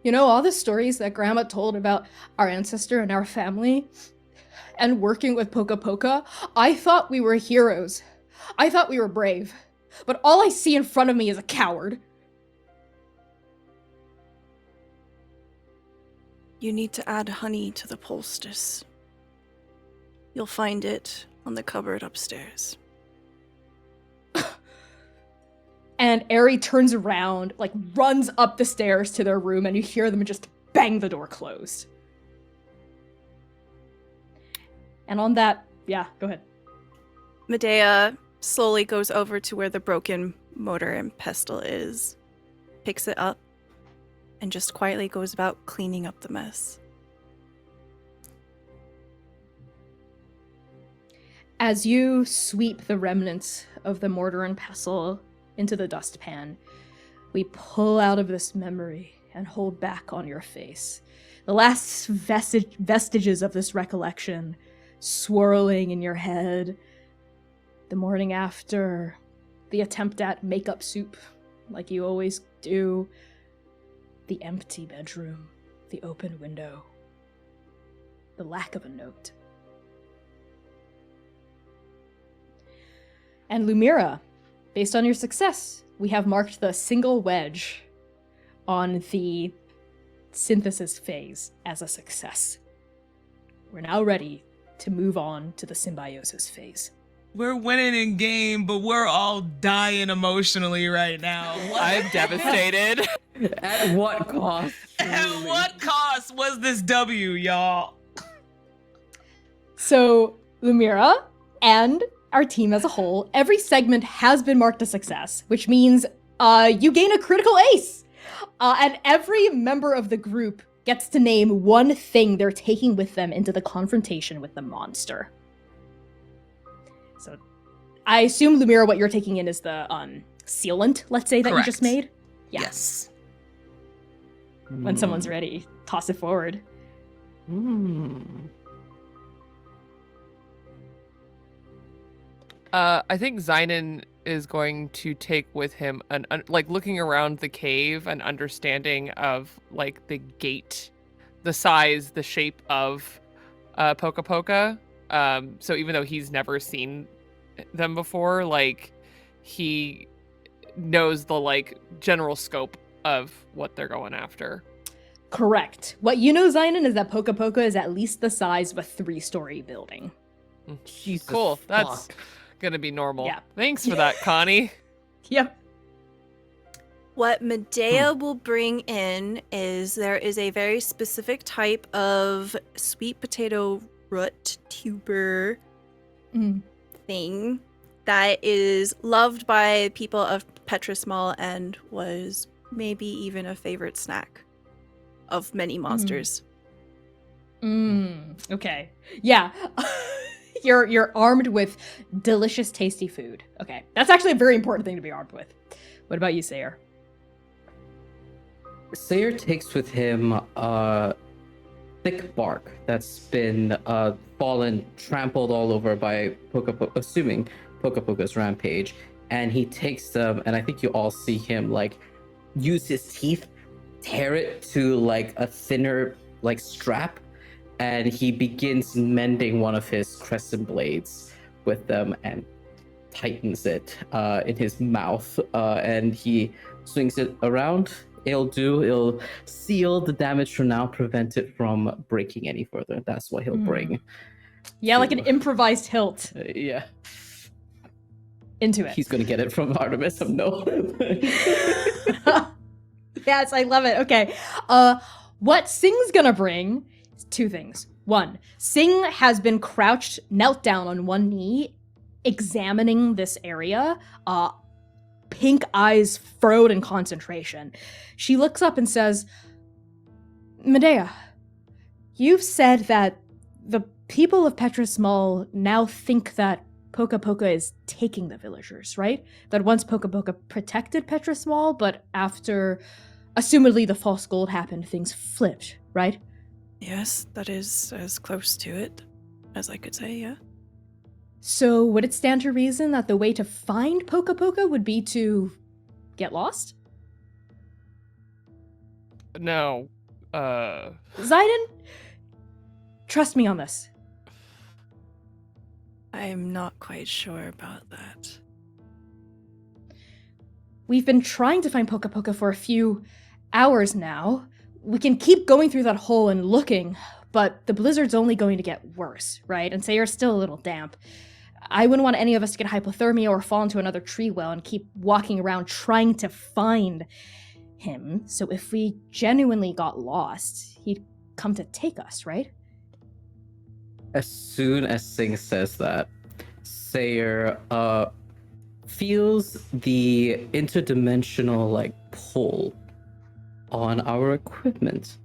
You know, all the stories that Grandma told about our ancestor and our family and working with Poka Poka, I thought we were heroes. I thought we were brave. But all I see in front of me is a coward. You need to add honey to the poultice. You'll find it on the cupboard upstairs. And Arie turns around, like runs up the stairs to their room, and you hear them just bang the door closed. And on that, yeah, go ahead. Medea slowly goes over to where the broken mortar and pestle is, picks it up, and just quietly goes about cleaning up the mess. As you sweep the remnants of the mortar and pestle into the dustpan, we pull out of this memory and hold back on your face. The last vestiges of this recollection swirling in your head. The morning after, the attempt at makeup soup, like you always do. The empty bedroom, the open window, the lack of a note. And Lumira, based on your success, we have marked the single wedge on the synthesis phase as a success. We're now ready to move on to the symbiosis phase. We're winning in game, but we're all dying emotionally right now. I'm devastated. At what cost? At what cost was this W, y'all? So, Lumira and our team as a whole, every segment has been marked a success, which means you gain a critical ace. And every member of the group gets to name one thing they're taking with them into the confrontation with the monster. So I assume, Lumira, what you're taking in is the sealant, let's say, that Correct. you just made? Yeah. Yes. When someone's ready, toss it forward. I think Zynon is going to take with him like looking around the cave, an understanding of like the gate, the size, the shape of Poka Poka. So even though he's never seen them before, like he knows the like general scope of what they're going after. Correct. What you know, Zynon, is that Poka Poka is at least the size of a 3-story building. Jesus Cool. That's fuck. gonna be normal. Yeah. Thanks for that, Connie. Yep. What Medea will bring in is there is a very specific type of sweet potato root tuber thing that is loved by people of Petrus Mall and was maybe even a favorite snack of many monsters. Okay. Yeah. You're armed with delicious, tasty food. Okay. That's actually a very important thing to be armed with. What about you, Sayer? Sayer takes with him thick bark that's been fallen, trampled all over by assuming Poka Poka's rampage, and he takes them, and I think you all see him like use his teeth, tear it to like a thinner like strap, and he begins mending one of his crescent blades with them and tightens it in his mouth, and he swings it around. It'll seal the damage for now, prevent it from breaking any further. That's what he'll bring. Yeah, like an improvised hilt Yeah. into it. He's gonna get it from Artemis of No. Yes, I love it. Okay. What Sing's gonna bring is 2 things. 1, Sing has been crouched, knelt down on one knee, examining this area, pink eyes furrowed in concentration. She looks up and says, Medea, you've said that the people of Petrus Mall now think that Poka Poka is taking the villagers, right? That once Poka Poka protected Petrus Mall, but after, assumedly, the false gold happened, things flipped, right? Yes, that is as close to it as I could say, yeah. So would it stand to reason that the way to find Poka Poka would be to get lost? No. Zynon, trust me on this. I'm not quite sure about that. We've been trying to find Poka Poka for a few hours now. We can keep going through that hole and looking, but the blizzard's only going to get worse, right? And Sayer's still a little damp. I wouldn't want any of us to get hypothermia or fall into another tree well and keep walking around trying to find him. So if we genuinely got lost, he'd come to take us, right? As soon as Sing says that, Sayer feels the interdimensional like pull on our equipment,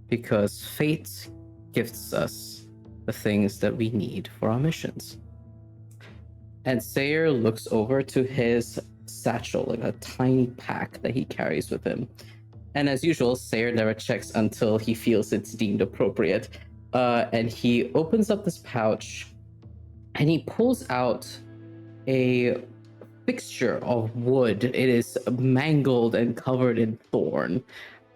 because fate gifts us the things that we need for our missions. And Sayer looks over to his satchel, like a tiny pack that he carries with him. And as usual, Sayer never checks until he feels it's deemed appropriate. And he opens up this pouch and he pulls out a fixture of wood. It is mangled and covered in thorn.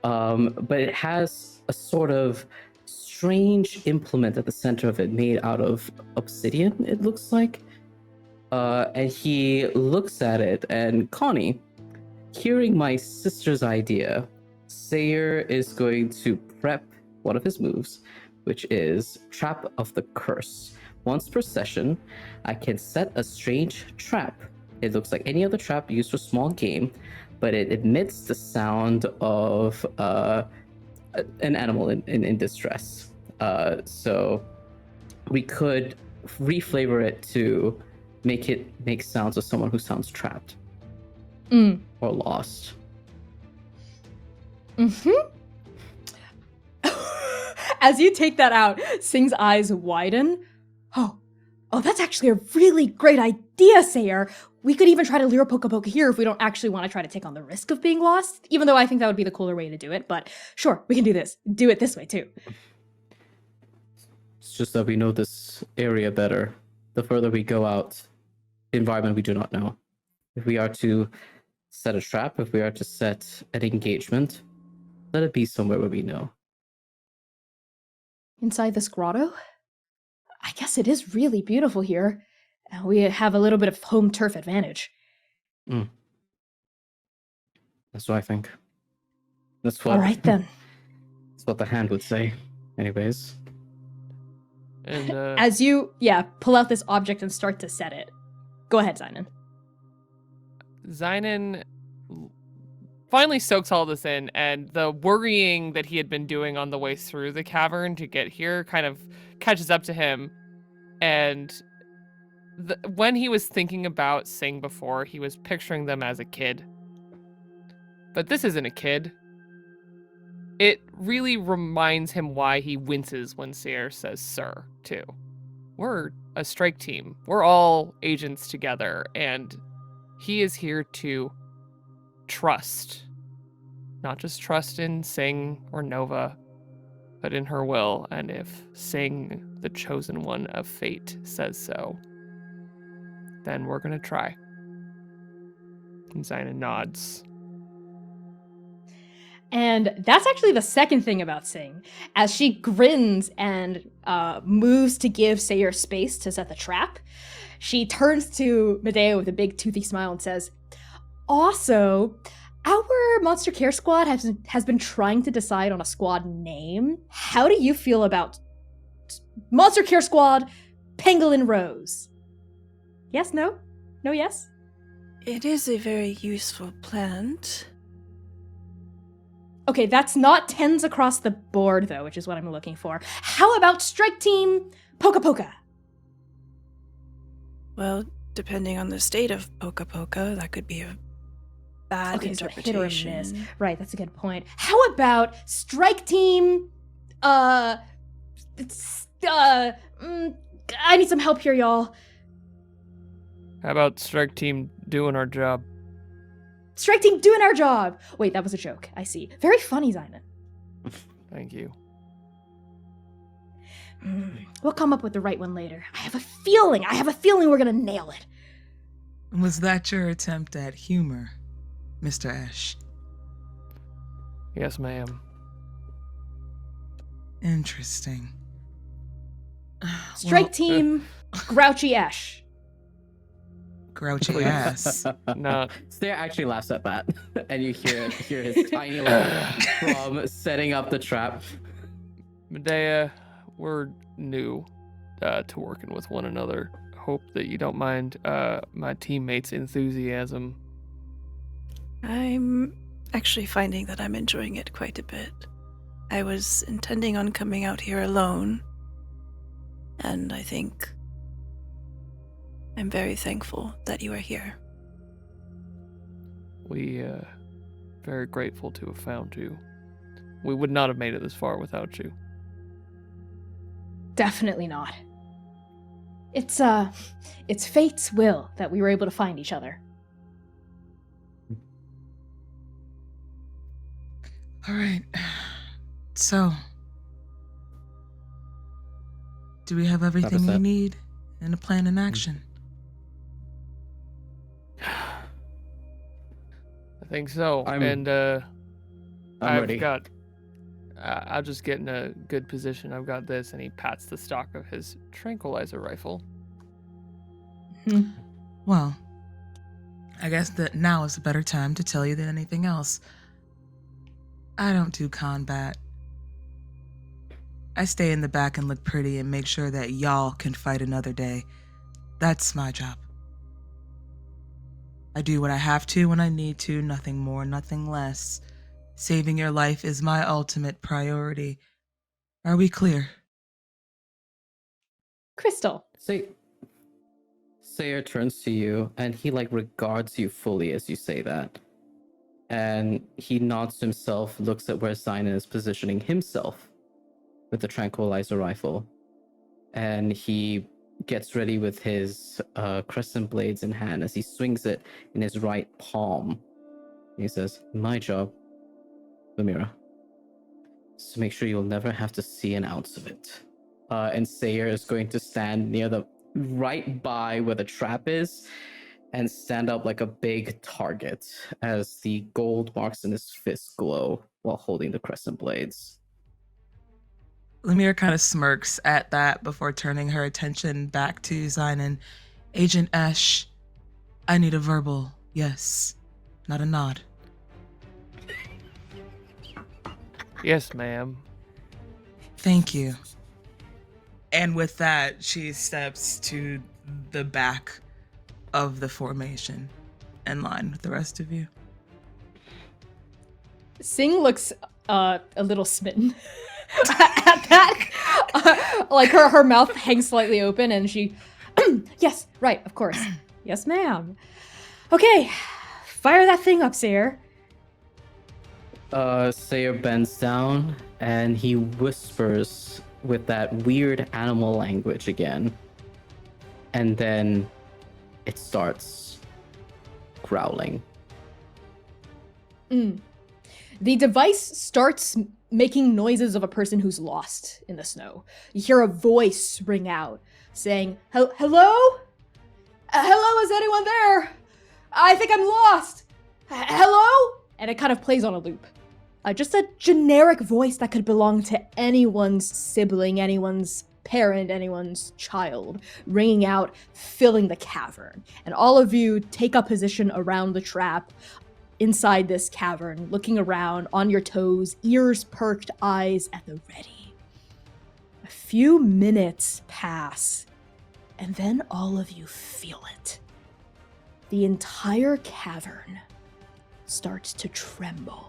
But it has a sort of strange implement at the center of it made out of obsidian, it looks like. And he looks at it, and Connie, hearing my sister's idea, Sayer is going to prep one of his moves, which is Trap of the Curse. Once per session, I can set a strange trap. It looks like any other trap used for small game, but it emits the sound of an animal in distress. So we could reflavor it to make sounds of someone who sounds trapped or lost. As you take that out, Sing's eyes widen. Oh, that's actually a really great idea, Sayer. We could even try to lure Poka Poka here if we don't actually want to try to take on the risk of being lost, even though I think that would be the cooler way to do it. But sure, we can do this. Do it this way, too. It's just that we know this area better. The further we go out, the environment we do not know. If we are to set a trap, if we are to set an engagement, let it be somewhere where we know. Inside this grotto? I guess it is really beautiful here. We have a little bit of home turf advantage. That's what I think. That's what. All right, then. That's what the hand would say. Anyways. And As you, pull out this object and start to set it. Go ahead, Zynon. Zynon finally soaks all this in, and the worrying that he had been doing on the way through the cavern to get here kind of catches up to him. And when he was thinking about Sing before, he was picturing them as a kid. But this isn't a kid. It really reminds him why he winces when Sayre says sir, too. We're a strike team. We're all agents together, and he is here to trust. Not just trust in Sing or Nova, but in her will, and if Sing, the chosen one of fate, says so, then we're gonna try. And Zynon nods. And that's actually the second thing about Sing. As she grins and moves to give Sayre space to set the trap, she turns to Medea with a big toothy smile and says, also, our Monster Care Squad has been trying to decide on a squad name. How do you feel about Monster Care Squad Pangolin Rose? Yes, no? No, yes? It is a very useful plant. Okay, that's not tens across the board, though, which is what I'm looking for. How about Strike Team Poka Poka? Well, depending on the state of Poka Poka, that could be a bad interpretation. So hit or miss. Right, that's a good point. How about Strike Team, I need some help here, y'all. How about Strike Team doing our job? Strike Team doing our job. Wait, that was a joke. I see. Very funny, Zynon. Thank you. We'll come up with the right one later. I have a feeling we're gonna nail it. Was that your attempt at humor, Mr. Ash? Yes, ma'am. Interesting. Strike Team Grouchy Ash. Grouchy ass. No. Sayre actually laughs at that, and you hear his tiny laugh from setting up the trap. Medea, we're new to working with one another. Hope that you don't mind my teammates' enthusiasm. I'm actually finding that I'm enjoying it quite a bit. I was intending on coming out here alone, and I think I'm very thankful that you are here. We very grateful to have found you. We would not have made it this far without you. Definitely not. It's fate's will that we were able to find each other. All right. So, do we have everything we need and a plan in action? I think so. I'm ready. I'll just get in a good position. I've got this, and he pats the stock of his tranquilizer rifle. Well, I guess that now is a better time to tell you than anything else. I don't do combat. I stay in the back and look pretty and make sure that y'all can fight another day. That's my job. I do what I have to when I need to, nothing more, nothing less. Saving your life is my ultimate priority. Are we clear? Crystal. Sayre turns to you, and he regards you fully as you say that. And he nods to himself, looks at where Zynon is positioning himself with the tranquilizer rifle. And he gets ready with his crescent blades in hand as he swings it in his right palm. He says, my job, Lemira, is to make sure you'll never have to see an ounce of it. And Sayre is going to stand near right by where the trap is and stand up like a big target as the gold marks in his fist glow while holding the crescent blades. Lemire kind of smirks at that before turning her attention back to Zynon. Agent Ash, I need a verbal yes, not a nod. Yes, ma'am. Thank you. And with that, she steps to the back of the formation in line with the rest of you. Sing looks a little smitten at that. Like her mouth hangs slightly open and she, yes, right, of course. Yes, ma'am. Okay, fire that thing up, Sayer. Sayer bends down and he whispers with that weird animal language again. And then it starts growling. The device starts making noises of a person who's lost in the snow. You hear a voice ring out saying, hello? Hello, is anyone there? I think I'm lost. Hello? And it kind of plays on a loop. Just a generic voice that could belong to anyone's sibling, anyone's parent, anyone's child, ringing out, filling the cavern. And all of you take up position around the trap, inside this cavern, looking around, on your toes, ears perked, eyes at the ready. A few minutes pass, and then all of you feel it. The entire cavern starts to tremble.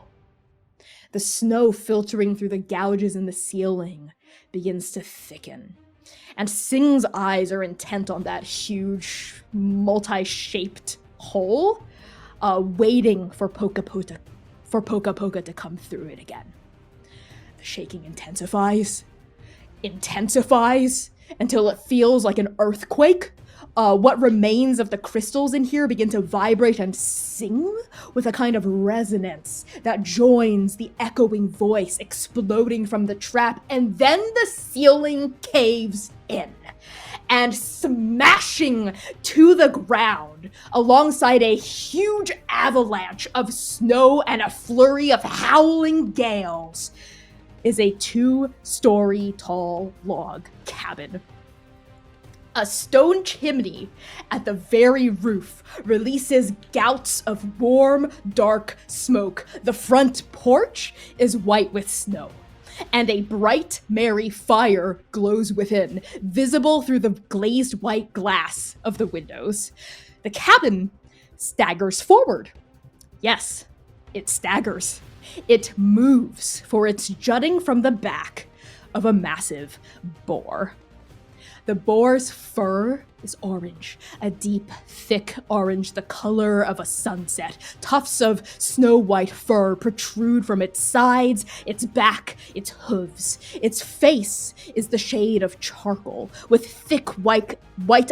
The snow filtering through the gouges in the ceiling begins to thicken. And Sing's eyes are intent on that huge, multi-shaped hole, waiting for Poka Poka to come through it again. The shaking intensifies, until it feels like an earthquake. What remains of the crystals in here begin to vibrate and sing with a kind of resonance that joins the echoing voice exploding from the trap, and then the ceiling caves in. And smashing to the ground alongside a huge avalanche of snow and a flurry of howling gales is a 2-story tall log cabin. A stone chimney at the very roof releases gouts of warm, dark smoke. The front porch is white with snow, and a bright, merry fire glows within, visible through the glazed white glass of the windows. The cabin staggers forward. Yes, it staggers. It moves, for it's jutting from the back of a massive boar. The boar's fur is orange, a deep, thick orange, the color of a sunset. Tufts of snow-white fur protrude from its sides, its back, its hooves. Its face is the shade of charcoal, with thick white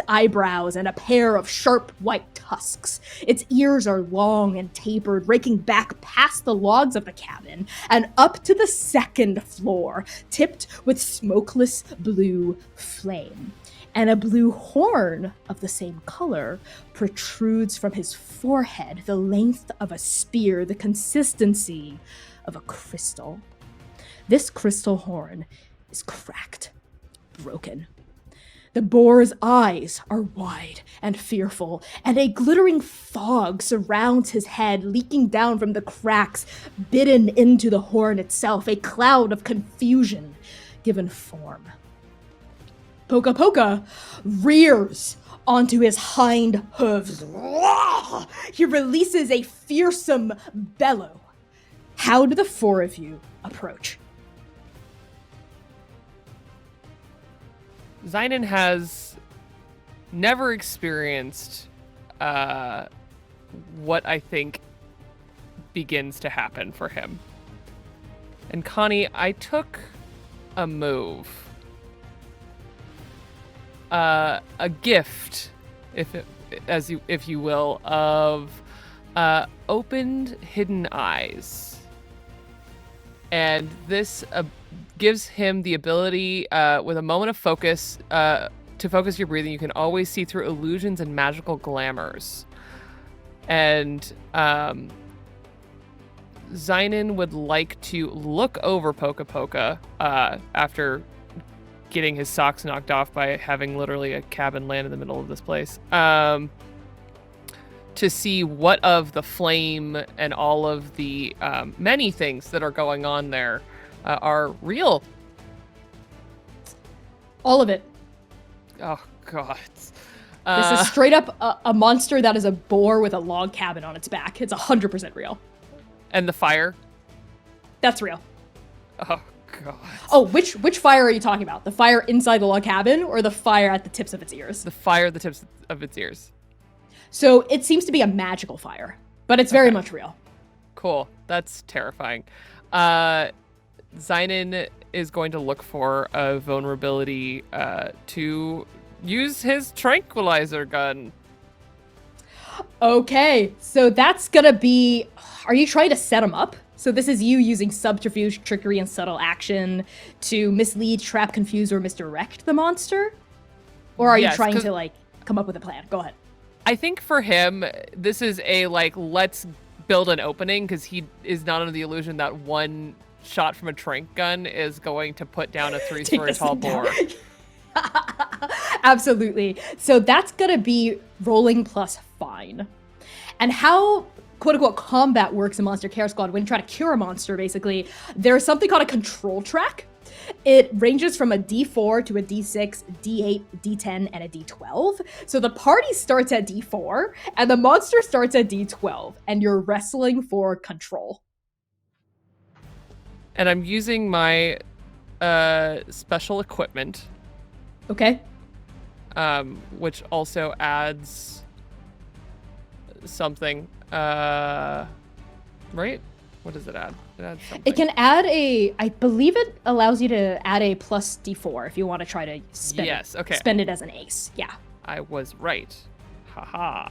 eyebrows and a pair of sharp white tusks. Its ears are long and tapered, raking back past the logs of the cabin and up to the second floor, tipped with smokeless blue flame. And a blue horn of the same color protrudes from his forehead, the length of a spear, the consistency of a crystal. This crystal horn is cracked, broken. The boar's eyes are wide and fearful, and a glittering fog surrounds his head, leaking down from the cracks, bitten into the horn itself, a cloud of confusion given form. Poka Poka rears onto his hind hooves. He releases a fearsome bellow. How do the 4 of you approach? Zynon has never experienced what I think begins to happen for him. And Connie, I took a move. A gift, if you will, of opened hidden eyes, and this gives him the ability, with a moment of focus, to focus your breathing. You can always see through illusions and magical glamours, and Zynon would like to look over Poka Poka after getting his socks knocked off by having literally a cabin land in the middle of this place, to see what of the flame and all of the many things that are going on there are real All of it. Oh god. This is straight up a monster that is a boar with a log cabin on its back. It's 100% real. And the fire? That's real. Oh god. Oh, which fire are you talking about? The fire inside the log cabin or the fire at the tips of its ears? The fire at the tips of its ears. So it seems to be a magical fire, but it's very much real. Cool. That's terrifying. Zynon is going to look for a vulnerability to use his tranquilizer gun. Okay, so that's gonna be... Are you trying to set him up? So this is you using subterfuge, trickery, and subtle action to mislead, trap, confuse, or misdirect the monster? Or are you trying to, like, come up with a plan? Go ahead. I think for him, this is a, like, let's build an opening, because he is not under the illusion that one shot from a trank gun is going to put down a 3-story tall boar. Absolutely. So that's gonna be rolling plus fine. And how quote-unquote combat works in Monster Care Squad, when you try to cure a monster, basically, there's something called a control track. It ranges from a D4 to a D6, D8, D10, and a D12. So the party starts at D4, and the monster starts at D12, and you're wrestling for control. And I'm using my special equipment. Okay. Which also adds something. Right? What does it add? It adds something. It can add I believe it allows you to add a plus D4 if you want to try to spend it as an ace. Yeah. I was right. Haha.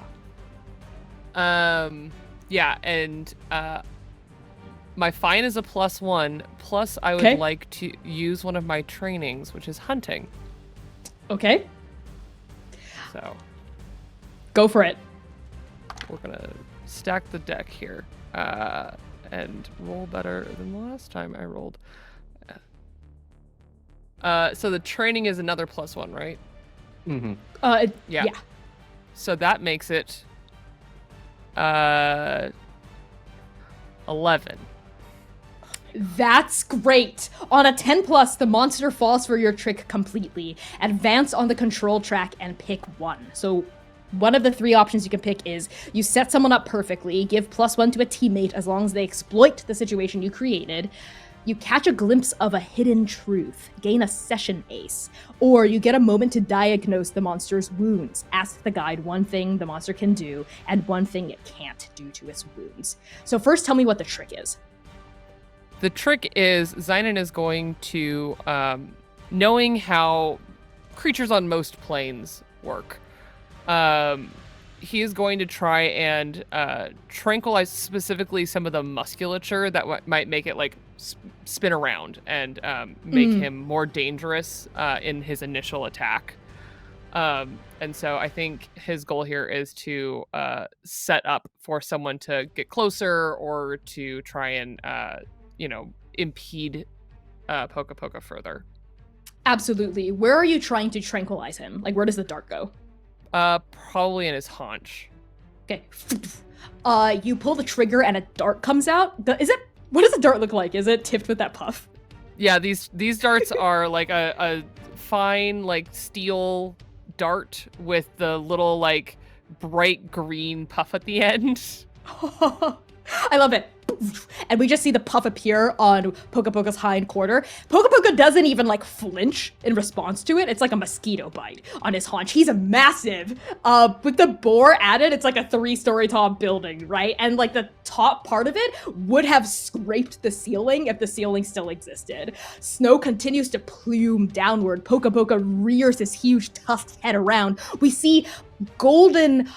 Yeah, and my fine is a +1. Plus, I would like to use one of my trainings, which is hunting. Okay. So. Go for it. We're gonna stack the deck here. And roll better than the last time I rolled. So the training is another +1, right? Mm-hmm. Yeah. So that makes it 11. That's great. On a 10+, the monster falls for your trick completely. Advance on the control track and pick one. So one of the 3 options you can pick is you set someone up perfectly, give +1 to a teammate as long as they exploit the situation you created. You catch a glimpse of a hidden truth, gain a session ace, or you get a moment to diagnose the monster's wounds. Ask the guide one thing the monster can do and one thing it can't due to its wounds. So first tell me what the trick is. The trick is Zynon is going to, knowing how creatures on most planes work, he is going to try and tranquilize specifically some of the musculature that might make it like spin around and make him more dangerous in his initial attack. And so I think his goal here is to set up for someone to get closer or to try and impede Poka Poka further. Absolutely. Where are you trying to tranquilize him? Like, where does the dart go? Probably in his haunch. Okay. You pull the trigger and a dart comes out. What does the dart look like? Is it tipped with that puff? Yeah, these darts are like a fine like steel dart with the little like bright green puff at the end. I love it. And we just see the puff appear on Poka Poka's hind quarter. Poka Poka doesn't even like flinch in response to it. It's like a mosquito bite on his haunch. He's a massive. With the boar added, it's like a 3-story tall building, right? And like the top part of it would have scraped the ceiling if the ceiling still existed. Snow continues to plume downward. Poka Poka rears his huge tusked head around. We see golden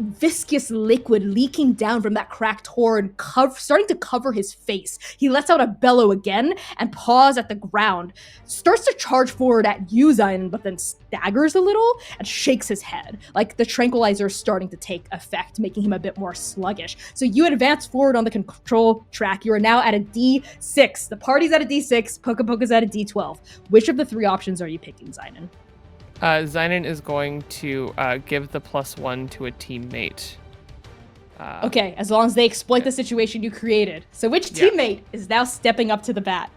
viscous liquid leaking down from that cracked horn, starting to cover his face. He lets out a bellow again and paws at the ground. Starts to charge forward at you, Zynon, but then staggers a little and shakes his head. Like the tranquilizer is starting to take effect, making him a bit more sluggish. So you advance forward on the control track. You are now at a D6. The party's at a D6. Poka Poka's at a D12. Which of the 3 options are you picking, Zynon? Zynon is going to give the +1 to a teammate. Okay, as long as they exploit the situation you created. So which teammate is now stepping up to the bat?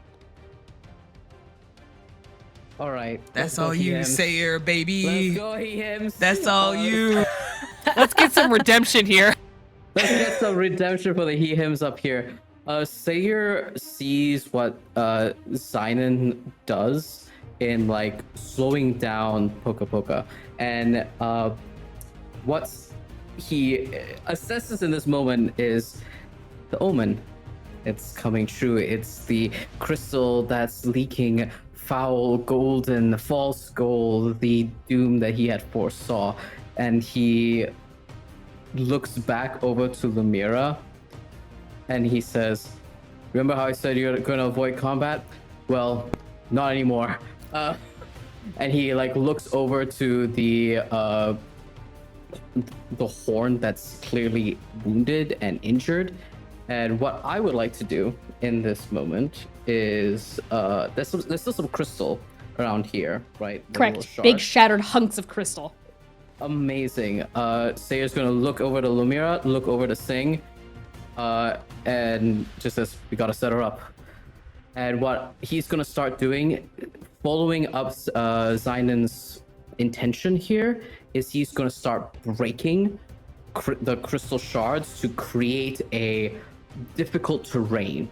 All right. That's let's go, all you, Heehims. Sayer, Let's baby. go, Heehims. That's all you. Let's get some redemption here. Let's get some redemption for the Heehims up here. Sayer sees what Zynon does in like slowing down Poka Poka, and what he assesses in this moment is the omen. It's coming true. It's the crystal that's leaking foul golden, false gold, the doom that he had foresaw, and he looks back over to Lumira and he says, remember how I said you're going to avoid combat? Well, not anymore. And he like looks over to the horn that's clearly wounded and injured. And what I would like to do in this moment is there's still some crystal around here, right? The little Correct. shard. Big shattered hunks of crystal. Amazing. Sayer's gonna look over to Lumira, look over to Sing, and just says, we gotta set her up. And what he's gonna start doing, following up Zynon's intention here, is he's gonna start breaking the crystal shards to create a difficult terrain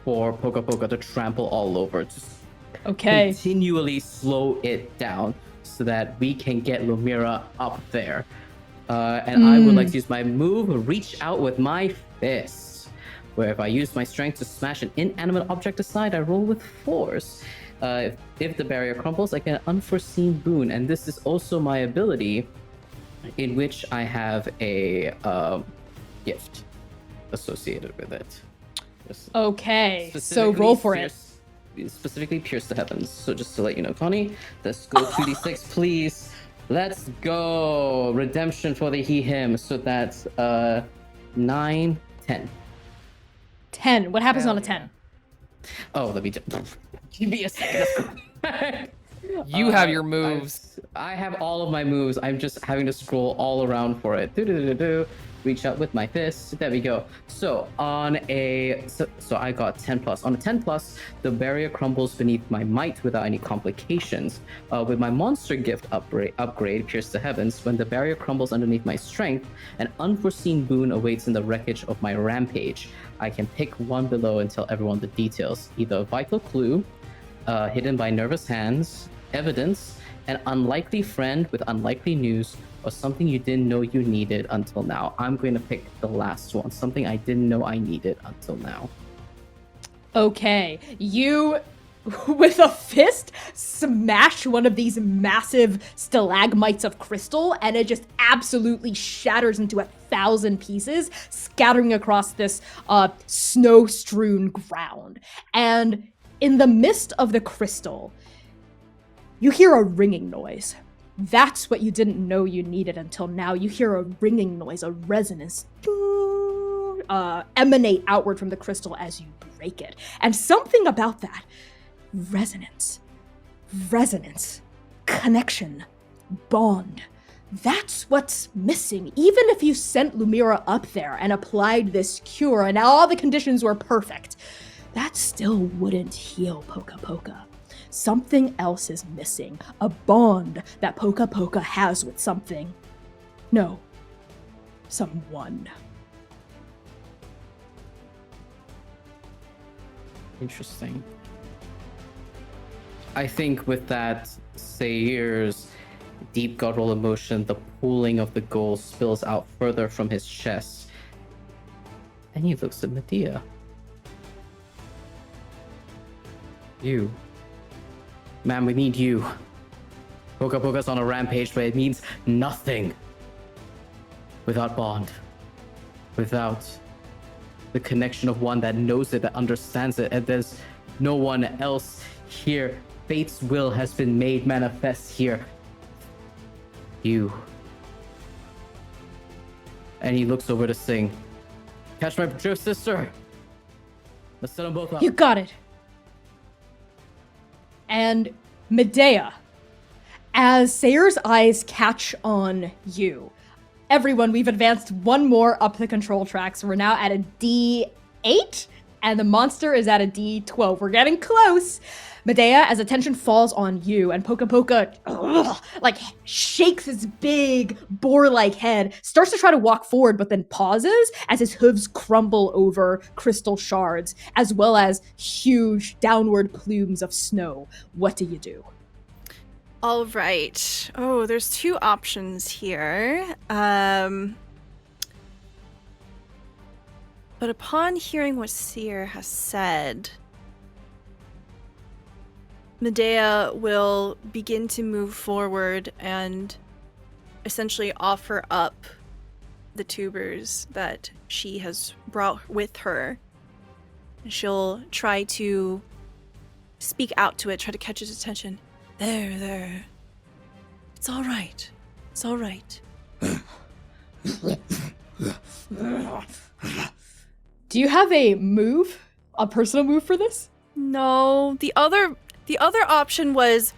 for Poka Poka to trample all over, to Okay. continually slow it down, so that we can get Lumira up there. And I would like to use my move, reach out with my fist, where if I use my strength to smash an inanimate object aside, I roll with force. If the barrier crumbles, I get an unforeseen boon, and this is also my ability, in which I have a gift associated with it. Okay. So roll for it. Specifically Pierce the Heavens. So just to let you know, Connie, let's go 2d6, please. Let's go. Redemption for the He-Him. So that's 9, 10. 10. What happens on a 10? Oh, let me just... Give me a second. You have your moves. I have all of my moves. I'm just having to scroll all around for it. Do. Reach out with my fist. There we go. So on so I got 10 plus. On a 10 plus, the barrier crumbles beneath my might without any complications. With my monster gift upgrade, Pierce the Heavens, when the barrier crumbles underneath my strength, an unforeseen boon awaits in the wreckage of my rampage. I can pick one below and tell everyone the details. Either a vital clue, hidden by nervous hands, evidence, an unlikely friend with unlikely news, or something you didn't know you needed until now. I'm going to pick the last one, something I didn't know I needed until now. Okay. You, with a fist, smash one of these massive stalagmites of crystal, and it just absolutely shatters into 1,000 pieces, scattering across this snow-strewn ground. And in the midst of the crystal, you hear a ringing noise. That's what you didn't know you needed until now. You hear a ringing noise, a resonance emanate outward from the crystal as you break it. And something about that, resonance, connection, bond, that's what's missing. Even if you sent Lumira up there and applied this cure and all the conditions were perfect, that still wouldn't heal Poka Poka. Something else is missing. A bond that Poka Poka has with something. No. Someone. Interesting. I think with that, Sayer's deep guttural emotion, the pooling of the gold spills out further from his chest. And he looks at Medea. You. Man, we need you. Poka Poka's on a rampage, but it means nothing without bond. Without the connection of one that knows it, that understands it, and there's no one else here. Fate's will has been made manifest here. You. And he looks over to Sing. Catch my drift, sister. Let's set them both up. You got it. And Medea, as Sayer's eyes catch on you, everyone, we've advanced one more up the control track, so we're now at a D8, and the monster is at a D12. We're getting close. Medea, as attention falls on you, and Poka Poka, like, shakes his big boar-like head, starts to try to walk forward, but then pauses as his hooves crumble over crystal shards, as well as huge downward plumes of snow. What do you do? All right. Oh, there's two options here. But upon hearing what Seer has said, Medea will begin to move forward and essentially offer up the tubers that she has brought with her. She'll try to speak out to it, try to catch its attention. There. It's all right. It's all right. Do you have a move? A personal move for this? No, the other option was,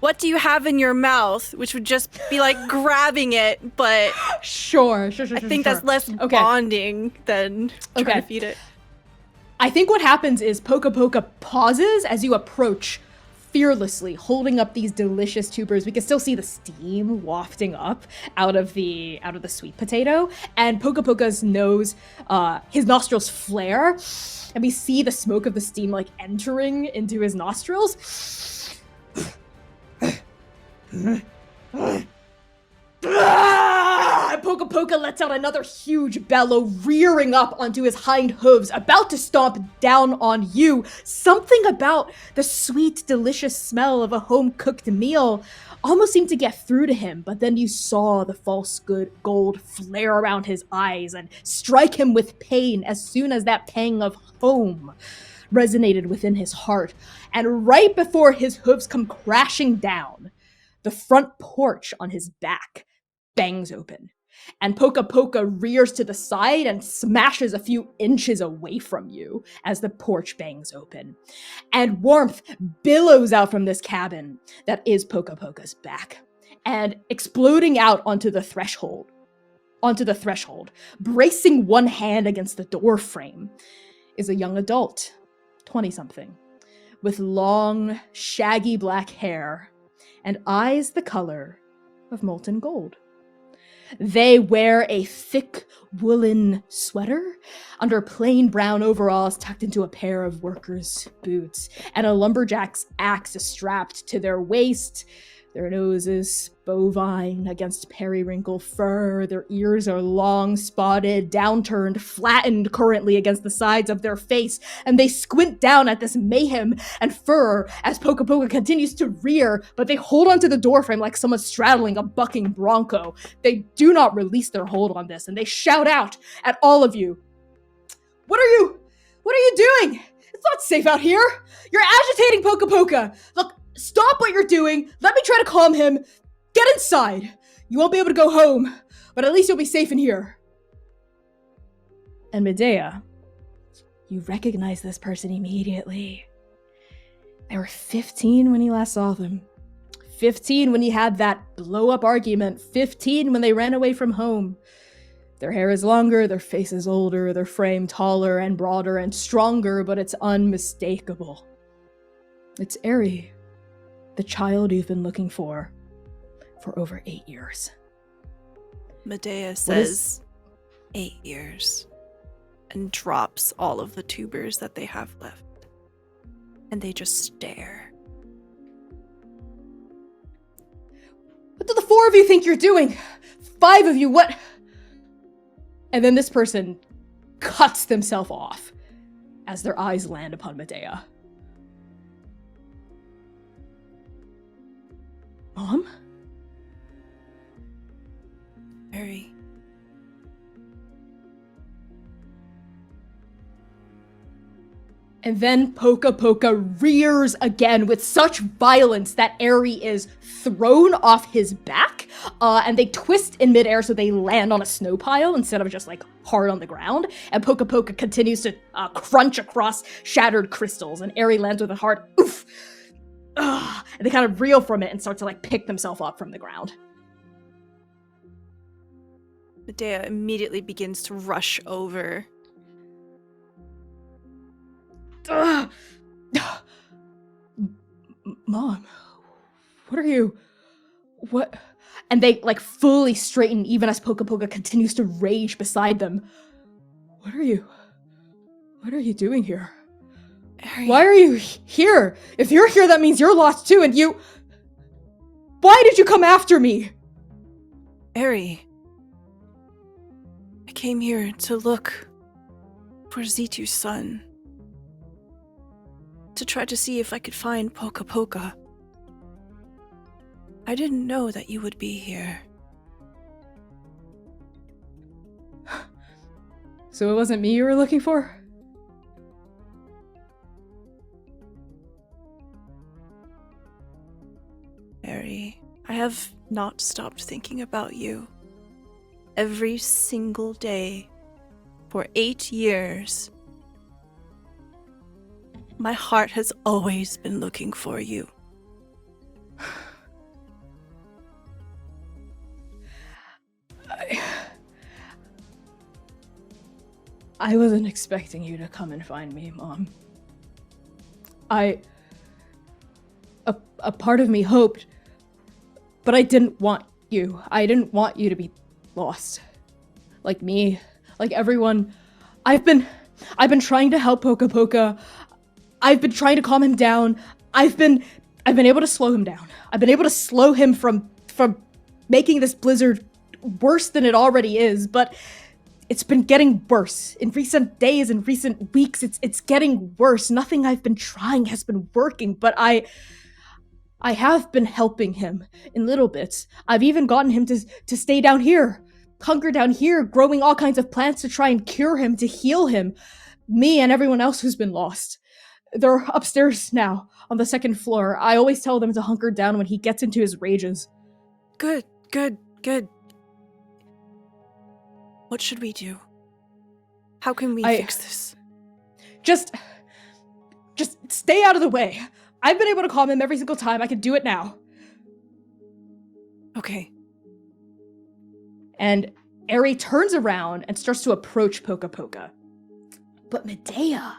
what do you have in your mouth? Which would just be like grabbing it, but Sure. I think that's less bonding than trying to feed it. I think what happens is Poka Poka pauses as you approach, fearlessly holding up these delicious tubers. We can still see the steam wafting up out of the sweet potato, and Poka Poka's nose, his nostrils flare, and we see the smoke of the steam like entering into his nostrils. Poka Poka lets out another huge bellow, rearing up onto his hind hooves, about to stomp down on you. Something about the sweet, delicious smell of a home-cooked meal almost seemed to get through to him, but then you saw the false good gold flare around his eyes and strike him with pain as soon as that pang of home resonated within his heart. And right before his hooves come crashing down, the front porch on his back bangs open, and Poka Poka rears to the side and smashes a few inches away from you as the porch bangs open. And warmth billows out from this cabin that is Poka Poka's back, and exploding out onto the threshold, bracing one hand against the door frame, is a young adult, 20-something, with long, shaggy black hair and eyes the color of molten gold. They wear a thick woolen sweater under plain brown overalls tucked into a pair of workers' boots, and a lumberjack's axe is strapped to their waist. Their noses bovine against periwinkle fur. Their ears are long, spotted, downturned, flattened currently against the sides of their face, and they squint down at this mayhem and fur as Poka Poka continues to rear, but they hold onto the doorframe like someone straddling a bucking bronco. They do not release their hold on this, and they shout out at all of you. What are you doing? It's not safe out here. You're agitating Poka Poka. Look, stop what you're doing. Let me try to calm him. Get inside. You won't be able to go home, but at least you'll be safe in here. And Medea, you recognize this person immediately. They were 15 when you last saw them. 15 when you had that blow-up argument. 15 when they ran away from home. Their hair is longer, their face is older, their frame taller and broader and stronger, but it's unmistakable. It's Arie, the child you've been looking for over 8 years. Medea says 8 years and drops all of the tubers that they have left. And they just stare. What do the 4 of you think you're doing? 5 of you, what? And then this person cuts themselves off as their eyes land upon Medea. Mom? Arie. And then Poka Poka rears again with such violence that Arie is thrown off his back, and they twist in midair so they land on a snow pile instead of just like hard on the ground. And Poka Poka continues to crunch across shattered crystals, and Arie lands with a hard oof. And they kind of reel from it and start to like pick themselves up from the ground. Medea immediately begins to rush over Mom, what are you? What? And they like fully straighten even as Poka Poka continues to rage beside them. What are you? What are you doing here? Arie. Why are you here? If you're here, that means you're lost too, and you... Why did you come after me? Arie. I came here to look for Zitu's son. To try to see if I could find Poka Poka. I didn't know that you would be here. So it wasn't me you were looking for? Arie, I have not stopped thinking about you. Every single day for 8 years. My heart has always been looking for you. I wasn't expecting you to come and find me, Mom. A part of me hoped, but I didn't want you. I didn't want you to be lost. Like me, like everyone. I've been trying to help Poka Poka. I've been trying to calm him down. I've been able to slow him down. I've been able to slow him from making this blizzard worse than it already is, but it's been getting worse. In recent days and recent weeks, it's getting worse. Nothing I've been trying has been working, but I have been helping him in little bits. I've even gotten him to stay down here, hunker down here, growing all kinds of plants to try and cure him, to heal him. Me and everyone else who's been lost. They're upstairs now, on the second floor. I always tell them to hunker down when he gets into his rages. Good. What should we do? How can we fix this? Just stay out of the way. I've been able to calm him every single time. I can do it now. Okay. And Arie turns around and starts to approach Poka Poka. But Medea,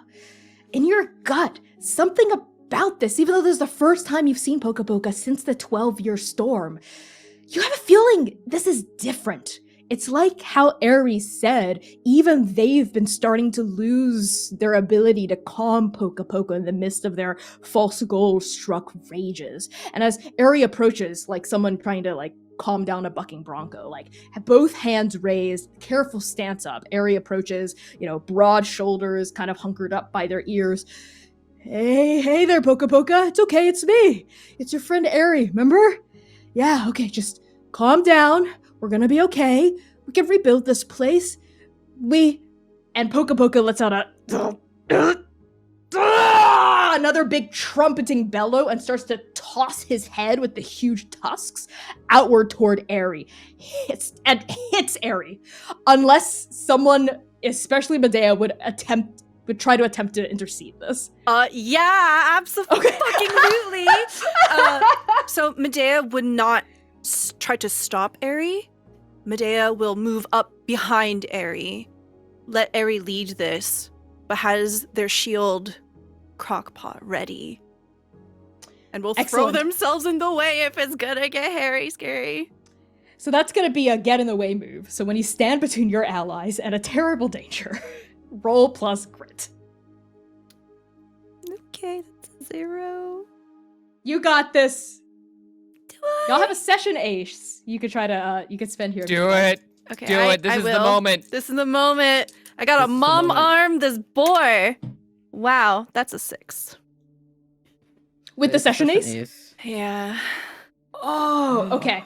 in your gut, something about this, even though this is the first time you've seen Poka Poka since the 12-year storm, you have a feeling this is different. It's like how Arie said, even they've been starting to lose their ability to calm Poka Poka in the midst of their false goal-struck rages. And as Arie approaches, like someone trying to calm down a bucking bronco, both hands raised, careful stance up, Arie approaches, broad shoulders, kind of hunkered up by their ears. Hey there, Poka Poka. It's okay, it's me. It's your friend Arie, remember? Yeah, okay, just calm down. We're gonna be okay. We can rebuild this place. And Poka Poka lets out another big trumpeting bellow and starts to toss his head with the huge tusks outward toward Arie. Hits Arie. Unless someone, especially Medea, would try to attempt to intercede this. Yeah, absolutely. Okay. So Medea would not try to stop Arie. Medea will move up behind Arie, let Arie lead this, but has their shield crockpot ready. And will throw themselves in the way if it's gonna get hairy scary. So that's gonna be a get in the way move. So when you stand between your allies and a terrible danger, roll plus grit. Okay, that's a 0. You got this. Do I? Y'all have a session ace. You could try to, you could spend here. Do it. Okay, Do it. This is the moment. This is the moment. I gotta mom arm this boy. Wow, that's a 6. With the session ace? Yeah. Oh, okay.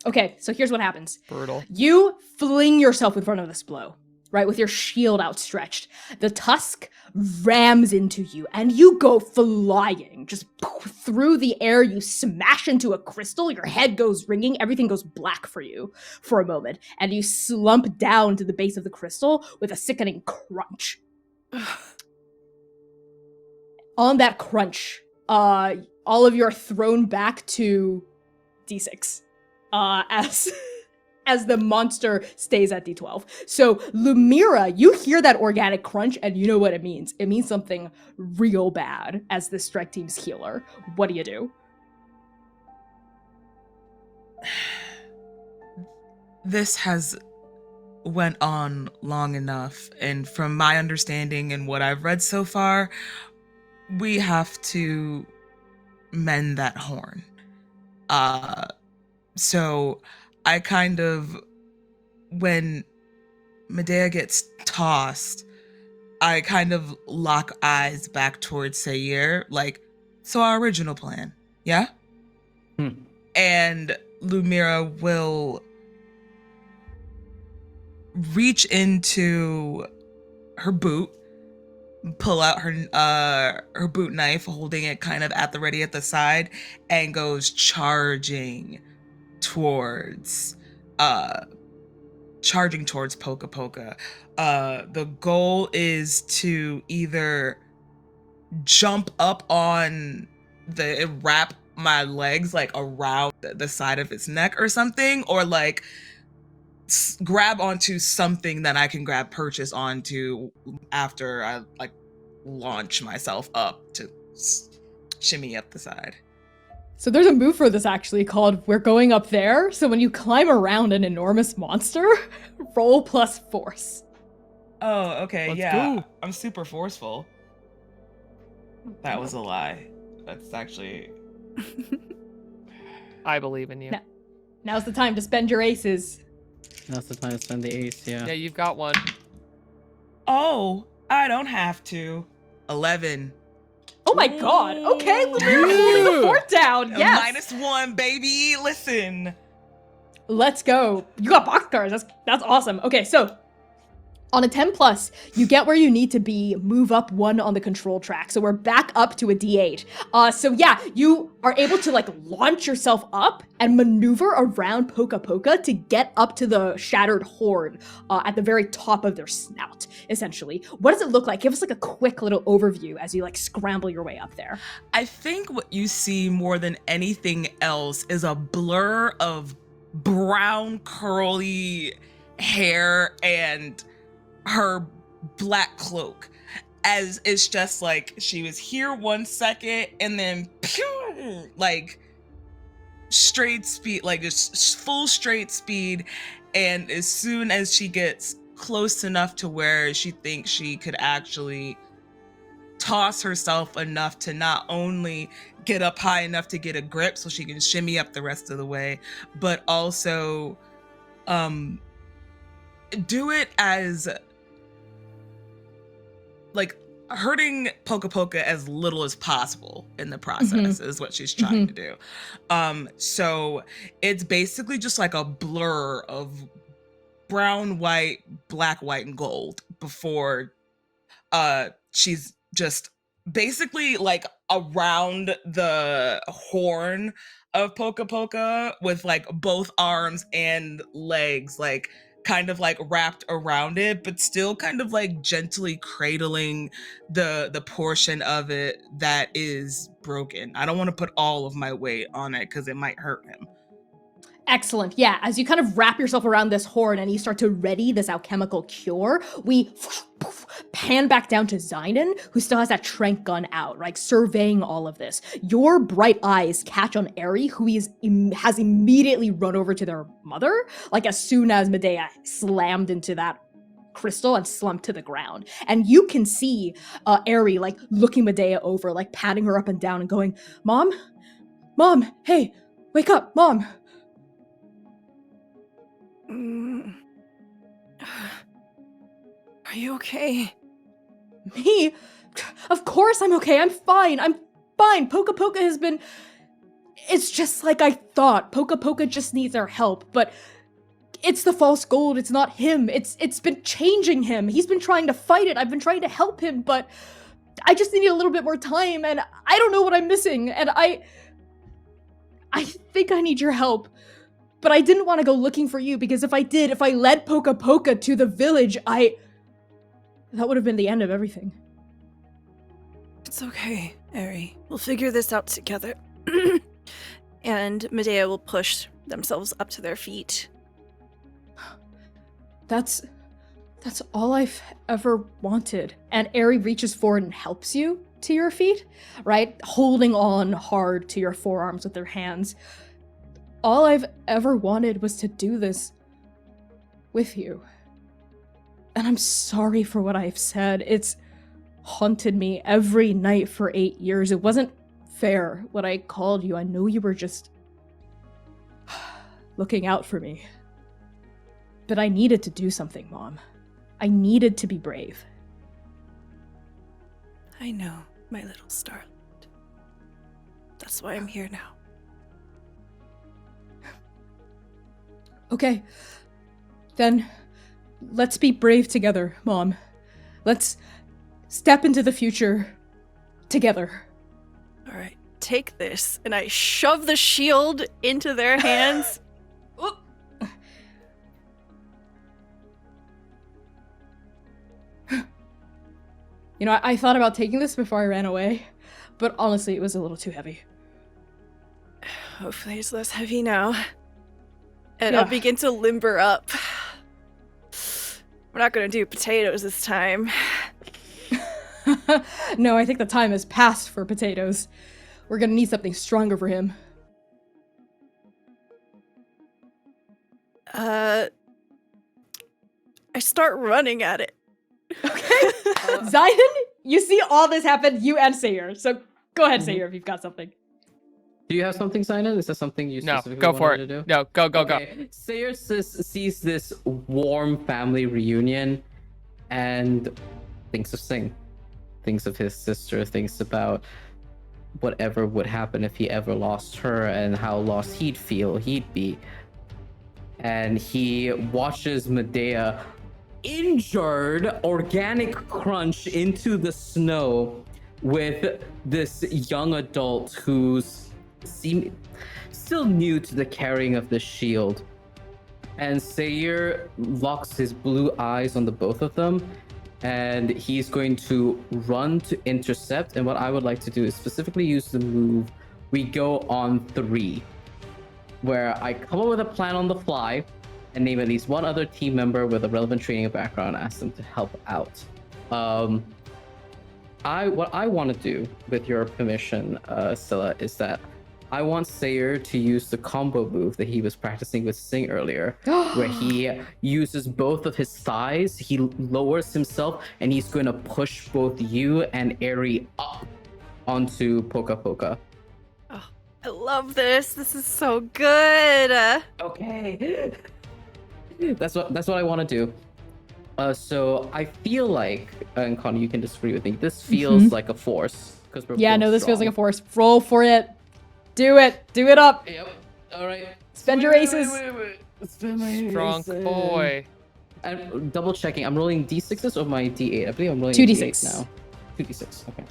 Okay, so here's what happens. Brutal. You fling yourself in front of this blow, right, with your shield outstretched. The tusk rams into you, and you go flying. Just through the air, you smash into a crystal, your head goes ringing, everything goes black for you for a moment, and you slump down to the base of the crystal with a sickening crunch. On that crunch, all of you are thrown back to D6. As as the monster stays at D12. So, Lumira, you hear that organic crunch, and you know what it means. It means something real bad as the strike team's healer. What do you do? This has went on long enough, and from my understanding and what I've read so far, we have to mend that horn. So I kind of, when Medea gets tossed, I kind of lock eyes back towards Sayer, like, so our original plan, yeah? And Lumira will reach into her boot, pull out her boot knife, holding it kind of at the ready at the side, and goes charging towards Poka Poka. The goal is to either jump up on wrap my legs like around the side of its neck or something, or like grab onto something that I can grab purchase onto after I like launch myself up to shimmy up the side. So there's a move for this actually called We're Going Up There. So when you climb around an enormous monster, roll plus force. Oh, okay, Let's yeah. go. I'm super forceful. That was a lie. That's actually... I believe in you. Now's the time to spend your aces. That's the time to spend the ace, yeah. Yeah, you've got one. Oh, I don't have to. 11. Oh my god. Okay, Lumira holding the fort down. Yes. -1, baby. Listen. Let's go. You got boxcars. That's awesome. Okay, so on a 10 plus, you get where you need to be, move up 1 on the control track. So we're back up to a D8. So yeah, you are able to like launch yourself up and maneuver around Poka Poka to get up to the shattered horn at the very top of their snout, essentially. What does it look like? Give us like a quick little overview as you like scramble your way up there. I think what you see more than anything else is a blur of brown curly hair and her black cloak, as it's just like she was here 1 second and then pew, like straight speed, like just full straight speed, and as soon as she gets close enough to where she thinks she could actually toss herself enough to not only get up high enough to get a grip so she can shimmy up the rest of the way, but also do it as like hurting Poka Poka as little as possible in the process is what she's trying to do. So it's basically just like a blur of brown, white, black, white, and gold before she's just basically like around the horn of Poka Poka with like both arms and legs like kind of like wrapped around it, but still kind of like gently cradling the portion of it that is broken. I don't want to put all of my weight on it because it might hurt him. Excellent. Yeah, as you kind of wrap yourself around this horn and you start to ready this alchemical cure, we pan back down to Zynon, who still has that trank gun out, like surveying all of this. Your bright eyes catch on Arie, who has immediately run over to their mother, like as soon as Medea slammed into that crystal and slumped to the ground. And you can see Arie like looking Medea over, like patting her up and down and going, Mom, hey, wake up, Mom. Are you okay? Me? Of course I'm okay. I'm fine. Poka Poka has been... It's just like I thought. Poka Poka just needs our help, but it's the false gold. It's not him. It's been changing him. He's been trying to fight it. I've been trying to help him, but I just need a little bit more time, and I don't know what I'm missing, and I think I need your help. But I didn't want to go looking for you, because if I led Poka Poka to the village, that would have been the end of everything. It's okay, Arie. We'll figure this out together. And Medea will push themselves up to their feet. That's all I've ever wanted. And Arie reaches forward and helps you to your feet, right? Holding on hard to your forearms with their hands. All I've ever wanted was to do this with you. And I'm sorry for what I've said. It's haunted me every night for 8 years. It wasn't fair when I called you. I know you were just looking out for me. But I needed to do something, Mom. I needed to be brave. I know, my little starlet. That's why I'm here now. Okay. Then let's be brave together, Mom. Let's step into the future together. All right, take this. And I shove the shield into their hands. Oop. You know, I thought about taking this before I ran away, but honestly, it was a little too heavy. Hopefully it's less heavy now. And Yeah. I'll begin to limber up. We're not going to do potatoes this time. No, I think the time has passed for potatoes. We're gonna need something stronger for him. I start running at it. Okay. Zidon, you see all this happen, you and Sayer. So go ahead, Sayer, if you've got something. Do you have something, Simon? Is that something you No, specifically go for wanted it. to do? No, go. Okay. Sayer sees this warm family reunion and thinks of Sing. Thinks of his sister, thinks about whatever would happen if he ever lost her and how lost he'd be. And he watches Medea injured organic crunch into the snow with this young adult who's still new to the carrying of the shield. And Sayer locks his blue eyes on the both of them, and he's going to run to intercept. And what I would like to do is specifically use the move We Go on 3, where I come up with a plan on the fly and name at least one other team member with a relevant training and background and ask them to help out. What I want to do, with your permission, Scylla, is that I want Sayer to use the combo move that he was practicing with Sing earlier, where he uses both of his thighs, he lowers himself, and he's going to push both you and Arie up onto Poka Poka. Oh, I love this. This is so good. Okay. That's what I want to do. So I feel like, and Connie, you can disagree with me, this feels like a force. Yeah, no, this feels like a force. Roll for it. Do it. Do it up. Yep. All right. Spend your aces. Spend my Strong aces. boy. I'm double checking. I'm rolling d6s or my d8. I believe I'm rolling 2d6 d8 now. 2d6. Okay.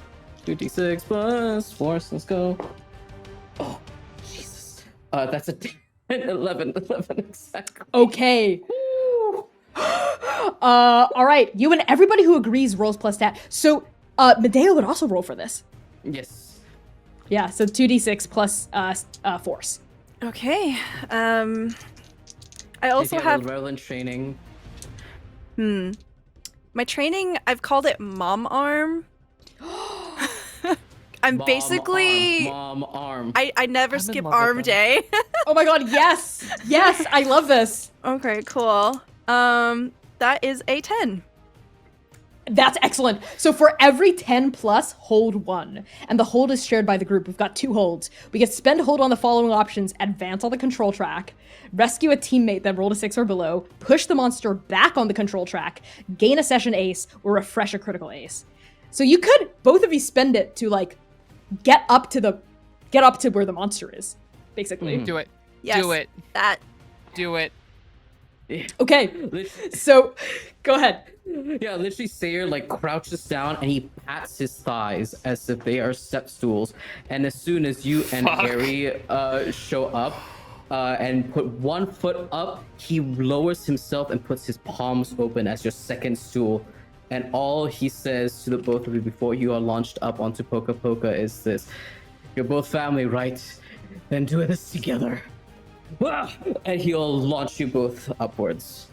2d6 plus force. Let's go. Oh, Jesus. That's a 10, 11 exactly. Okay. All right. You and everybody who agrees rolls plus stat. So, Medea would also roll for this. Yes. Yeah, so 2d6 plus force. Okay. I also If you have relevant training. my training. I've called it Mom Arm. I'm basically Mom arm. I never I'm in skip love with arm them. day. Oh my god, yes! Yes, I love this. Okay, cool. That is a 10. That's excellent. So for every 10 plus, hold 1. And the hold is shared by the group. We've got 2 holds. We get spend hold on the following options: advance on the control track, rescue a teammate that rolled a 6 or below, push the monster back on the control track, gain a session ace, or refresh a critical ace. So you could, both of you spend it to like get up to where the monster is, basically. Mhm. Do it. Yes, Do it. That. Do it. Okay, Literally- so go ahead. Yeah, literally Sayer like crouches down and he pats his thighs as if they are step stools. And as soon as you and Fuck. Arie show up and put one foot up, he lowers himself and puts his palms open as your second stool. And all he says to the both of you before you are launched up onto Poka Poka is this: "You're both family, right? Then do this together." And he'll launch you both upwards.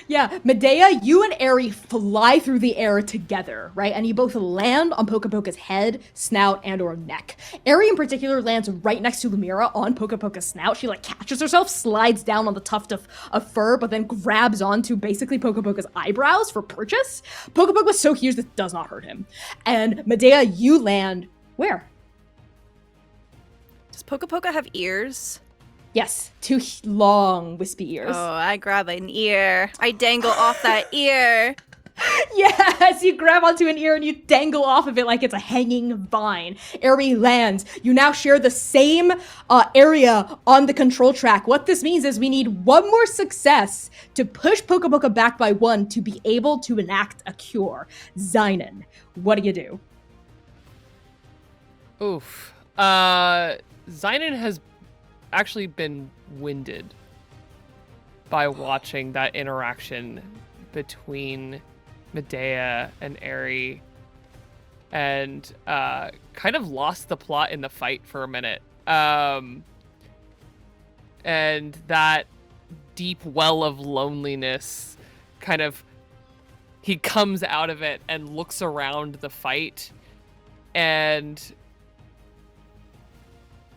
Yeah, Medea, you and Arie fly through the air together, right? And you both land on Poka Poka's head, snout, and or neck. Arie in particular lands right next to Lumira on Poka Poka's snout. She like catches herself, slides down on the tuft of fur, but then grabs onto basically Poka Poka's eyebrows for purchase. Poka Poka was so huge this does not hurt him. And Medea, you land where? Does Poka Poka have ears? Yes, two long wispy ears. Oh, I grab an ear. I dangle off that ear. Yes, you grab onto an ear and you dangle off of it like it's a hanging vine. Arie lands. You now share the same area on the control track. What this means is we need one more success to push Poka Poka back by 1 to be able to enact a cure. Zynon, what do you do? Oof. Zynon has actually been winded by watching that interaction between Medea and Arie, and kind of lost the plot in the fight for a minute. And that deep well of loneliness, kind of, he comes out of it and looks around the fight and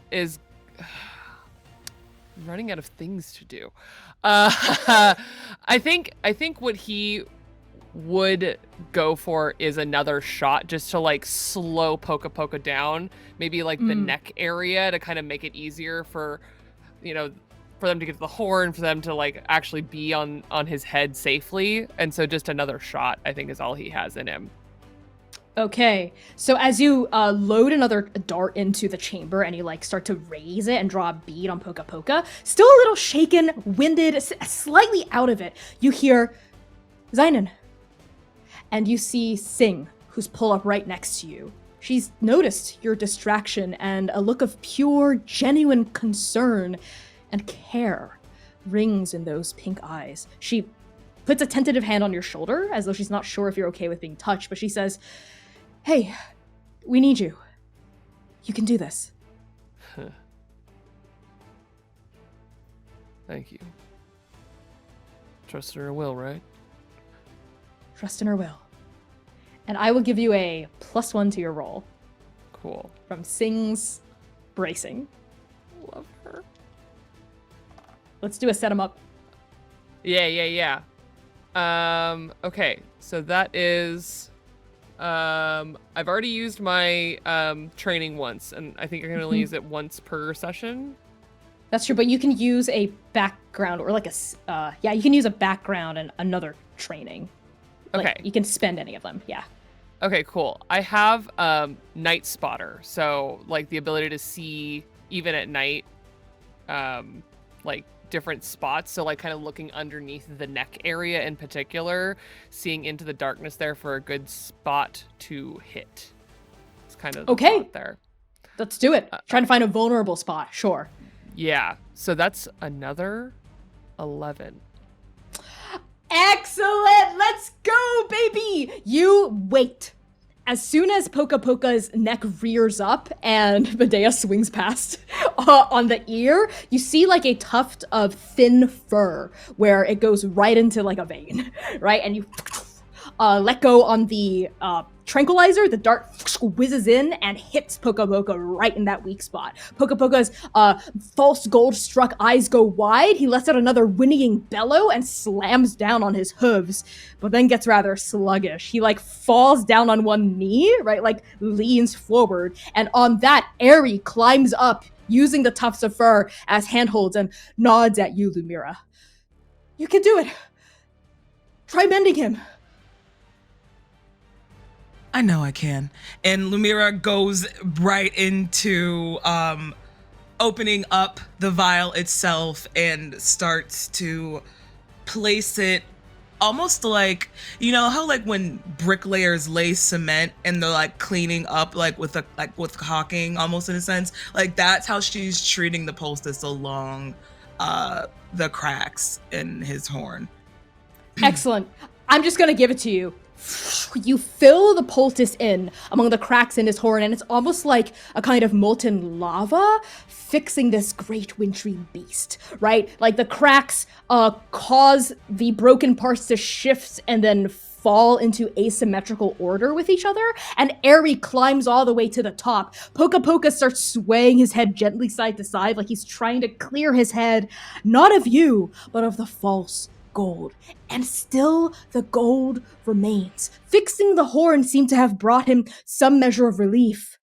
is running out of things to do. I think what he would go for is another shot just to like slow Poka Poka down, maybe like the neck area to kind of make it easier for, you know, for them to get to the horn, for them to like actually be on his head safely. And so just another shot, I think, is all he has in him. Okay, so as you load another dart into the chamber and you like start to raise it and draw a bead on Poka Poka, still a little shaken, winded, slightly out of it, you hear Zynon. And you see Sing, who's pulled up right next to you. She's noticed your distraction, and a look of pure, genuine concern and care rings in those pink eyes. She puts a tentative hand on your shoulder, as though she's not sure if you're okay with being touched, but she says, "Hey, we need you. You can do this." Thank you. Trust in her will, right? Trust in her will. And I will give you a +1 to your roll. Cool. From Sing's bracing. Love her. Let's do a set 'em up. Yeah. Okay, so that is... I've already used my training once, and I think I can only use it once per session. That's true, but you can use a background or like you can use a background and another training. Like, Okay. you can spend any of them, yeah. Okay, cool. I have Night Spotter, so like the ability to see even at night, like different spots. So like kind of looking underneath the neck area in particular, seeing into the darkness there for a good spot to hit. It's kind of the thought there. Let's do it. Trying to find a vulnerable spot, sure. Yeah, so that's another 11. Excellent! Let's go, baby! You wait. As soon as Poka Poka's neck rears up and Medea swings past on the ear, you see like a tuft of thin fur where it goes right into like a vein, right? And you let go on the tranquilizer, the dart whizzes in and hits Poka Poka right in that weak spot. Poka Poka's false gold struck eyes go wide. He lets out another whinnying bellow and slams down on his hooves, but then gets rather sluggish. He like falls down on one knee, right? Like leans forward, and on that, Arie climbs up using the tufts of fur as handholds and nods at you, Lumira. You can do it. Try mending him. I know I can. And Lumira goes right into opening up the vial itself and starts to place it almost like, you know how like when bricklayers lay cement and they're like cleaning up like with caulking almost in a sense, like that's how she's treating the poultice along the cracks in his horn. Excellent. I'm just gonna give it to you. You fill the poultice in among the cracks in his horn, and it's almost like a kind of molten lava fixing this great wintry beast, right? Like the cracks cause the broken parts to shift and then fall into asymmetrical order with each other, and Arie climbs all the way to the top. Poka Poka starts swaying his head gently side to side like he's trying to clear his head, not of you, but of the false gold. And still the gold remains. Fixing the horn seemed to have brought him some measure of relief,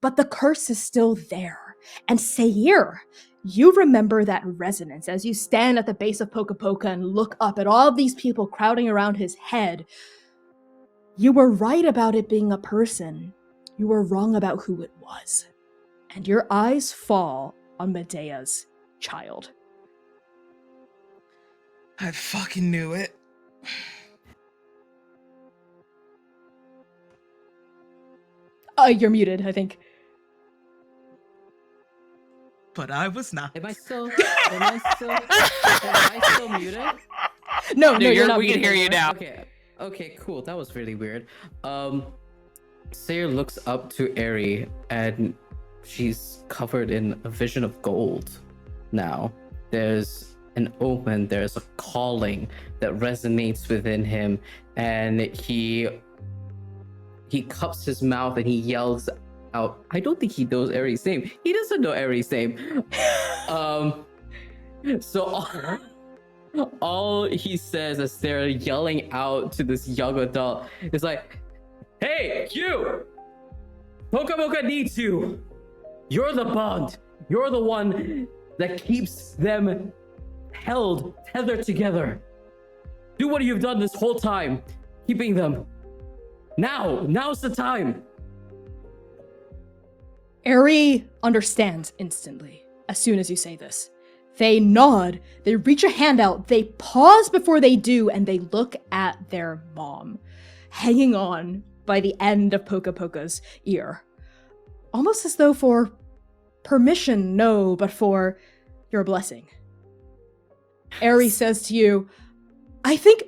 but the curse is still there. And Sayir, you remember that resonance as you stand at the base of Poka Poka and look up at all of these people crowding around his head. You were right about it being a person. You were wrong about who it was. And your eyes fall on Medea's child. I fucking knew it. You're muted, I think. But I was not. Am I still muted? No, Dude, you're not we can muted. hear you now. Okay, cool. That was really weird. Sayre looks up to Arie, and she's covered in a vision of gold now. There's an omen, there's a calling that resonates within him, and he cups his mouth and he yells out. I don't think he knows Arie's name. He doesn't know Arie's name. So all he says as they're yelling out to this young adult is like, "Hey, you! Poka Poka needs you. You're the bond. You're the one that keeps them tethered together. Do what you've done this whole time, keeping them. Now's the time." Arie understands instantly as soon as you say this. They nod, they reach a hand out, they pause before they do, and they look at their mom, hanging on by the end of Poka Poka's ear. Almost as though for permission, no, but for your blessing. Arie says to you, I think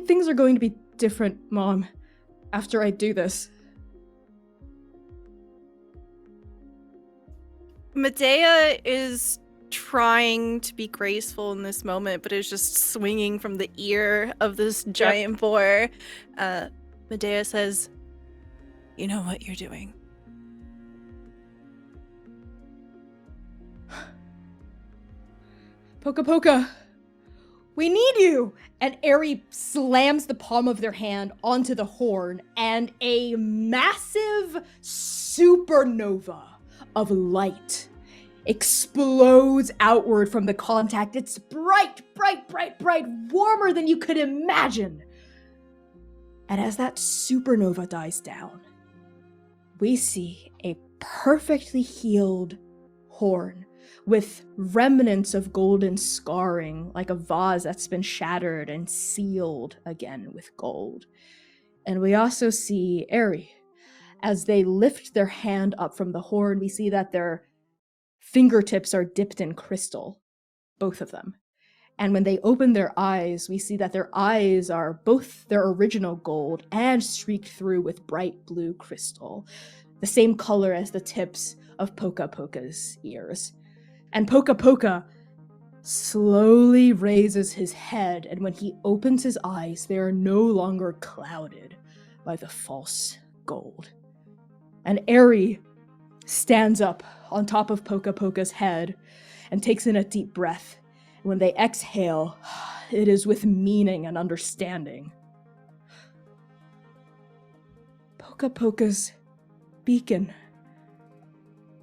things are going to be different, Mom, after I do this. Medea is trying to be graceful in this moment, but is just swinging from the ear of this giant boar. Medea says, "You know what you're doing." Poka Poka, we need you! And Arie slams the palm of their hand onto the horn, and a massive supernova of light explodes outward from the contact. It's bright, bright, bright, bright, warmer than you could imagine. And as that supernova dies down, we see a perfectly healed horn with remnants of golden scarring, like a vase that's been shattered and sealed again with gold. And we also see Arie. As they lift their hand up from the horn, we see that their fingertips are dipped in crystal, both of them. And when they open their eyes, we see that their eyes are both their original gold and streaked through with bright blue crystal, the same color as the tips of Poka Poka's ears. And Poka Poka slowly raises his head, and when he opens his eyes, they are no longer clouded by the false gold. And Arie stands up on top of Poka Poka's head and takes in a deep breath. And when they exhale, it is with meaning and understanding. Poka Poka's beacon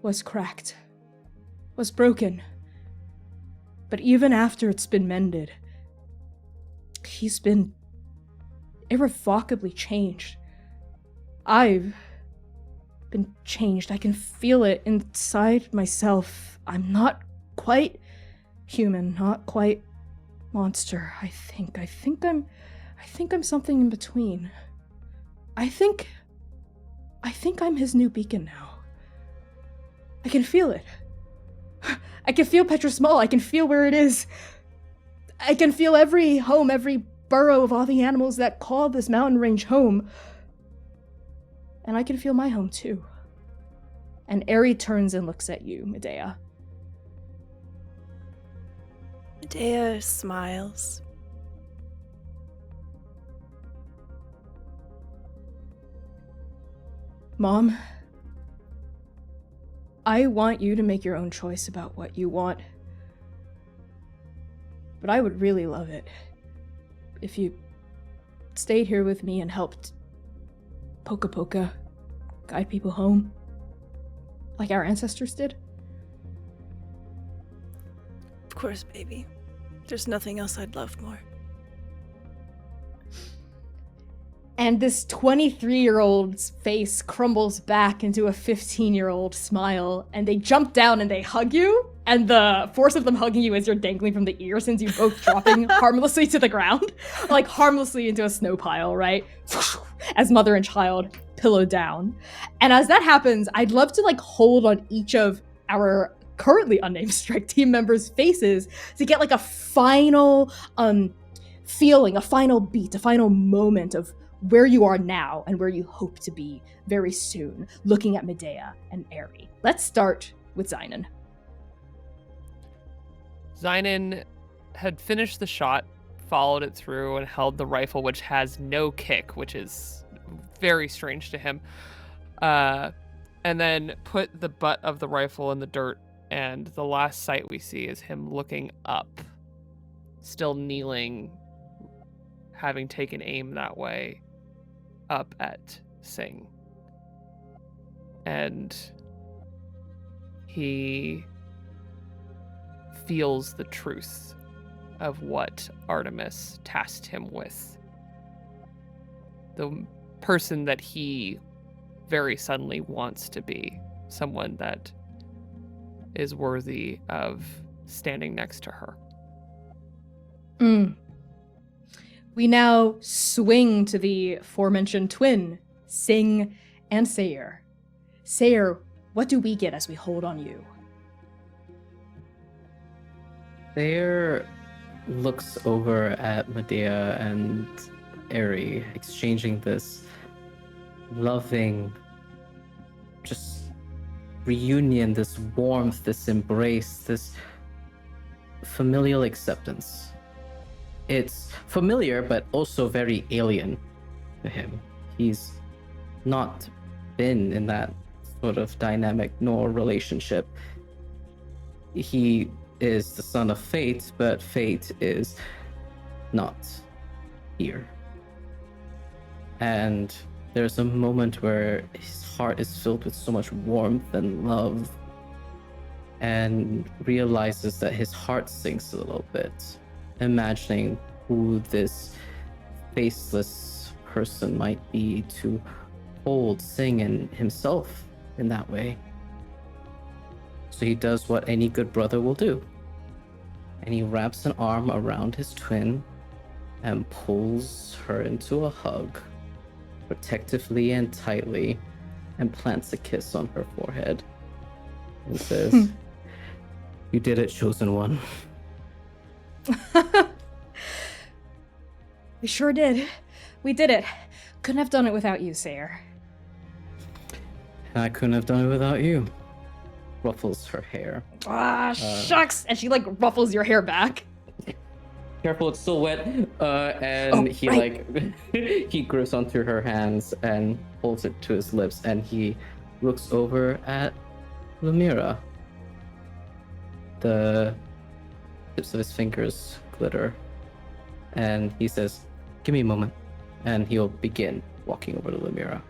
was cracked, was broken. But even after it's been mended, he's been irrevocably changed. I've been changed. I can feel it inside myself. I'm not quite human, not quite monster. I think I'm something in between. I think I'm his new beacon now. I can feel it. I can feel Petra Small. I can feel where it is. I can feel every home, every burrow of all the animals that call this mountain range home. And I can feel my home too. And Arie turns and looks at you, Medea. Medea smiles. Mom, I want you to make your own choice about what you want. But I would really love it if you stayed here with me and helped Poka Poka guide people home, like our ancestors did. Of course, baby. There's nothing else I'd love more. And this 23-year-old's face crumbles back into a 15-year-old smile, and they jump down and they hug you, and the force of them hugging you as you're dangling from the ear sends you both dropping harmlessly to the ground, like harmlessly into a snow pile, right? As mother and child pillow down. And as that happens, I'd love to like hold on each of our currently unnamed strike team members' faces to get like a final feeling, a final beat, a final moment of where you are now and where you hope to be very soon, looking at Medea and Arie. Let's start with Zynon. Zynon had finished the shot, followed it through, and held the rifle, which has no kick, which is very strange to him. And then put the butt of the rifle in the dirt, and the last sight we see is him looking up, still kneeling, having taken aim that way, up at Sing. And he feels the truth of what Artemis tasked him with. The person that he very suddenly wants to be, someone that is worthy of standing next to her. We now swing to the aforementioned twin, Sing and Sayer. Sayer, what do we get as we hold on you? Sayer looks over at Medea and Arie, exchanging this loving, just reunion, this warmth, this embrace, this familial acceptance. It's familiar, but also very alien to him. He's not been in that sort of dynamic nor relationship. He is the son of Fate, but Fate is not here. And there's a moment where his heart is filled with so much warmth and love, and realizes that his heart sinks a little bit, imagining who this faceless person might be to hold, Sing, and himself in that way. So he does what any good brother will do. And he wraps an arm around his twin and pulls her into a hug, protectively and tightly, and plants a kiss on her forehead. And says, "You did it, chosen one." We sure did. We did it. Couldn't have done it without you, Sayer. I couldn't have done it without you. Ruffles her hair. Shucks! And she like ruffles your hair back. Careful, it's still wet. And he right. he grips onto her hands and holds it to his lips, and he looks over at Lumira. The tips of his fingers glitter, and he says, "Give me a moment," and he'll begin walking over to Lumira.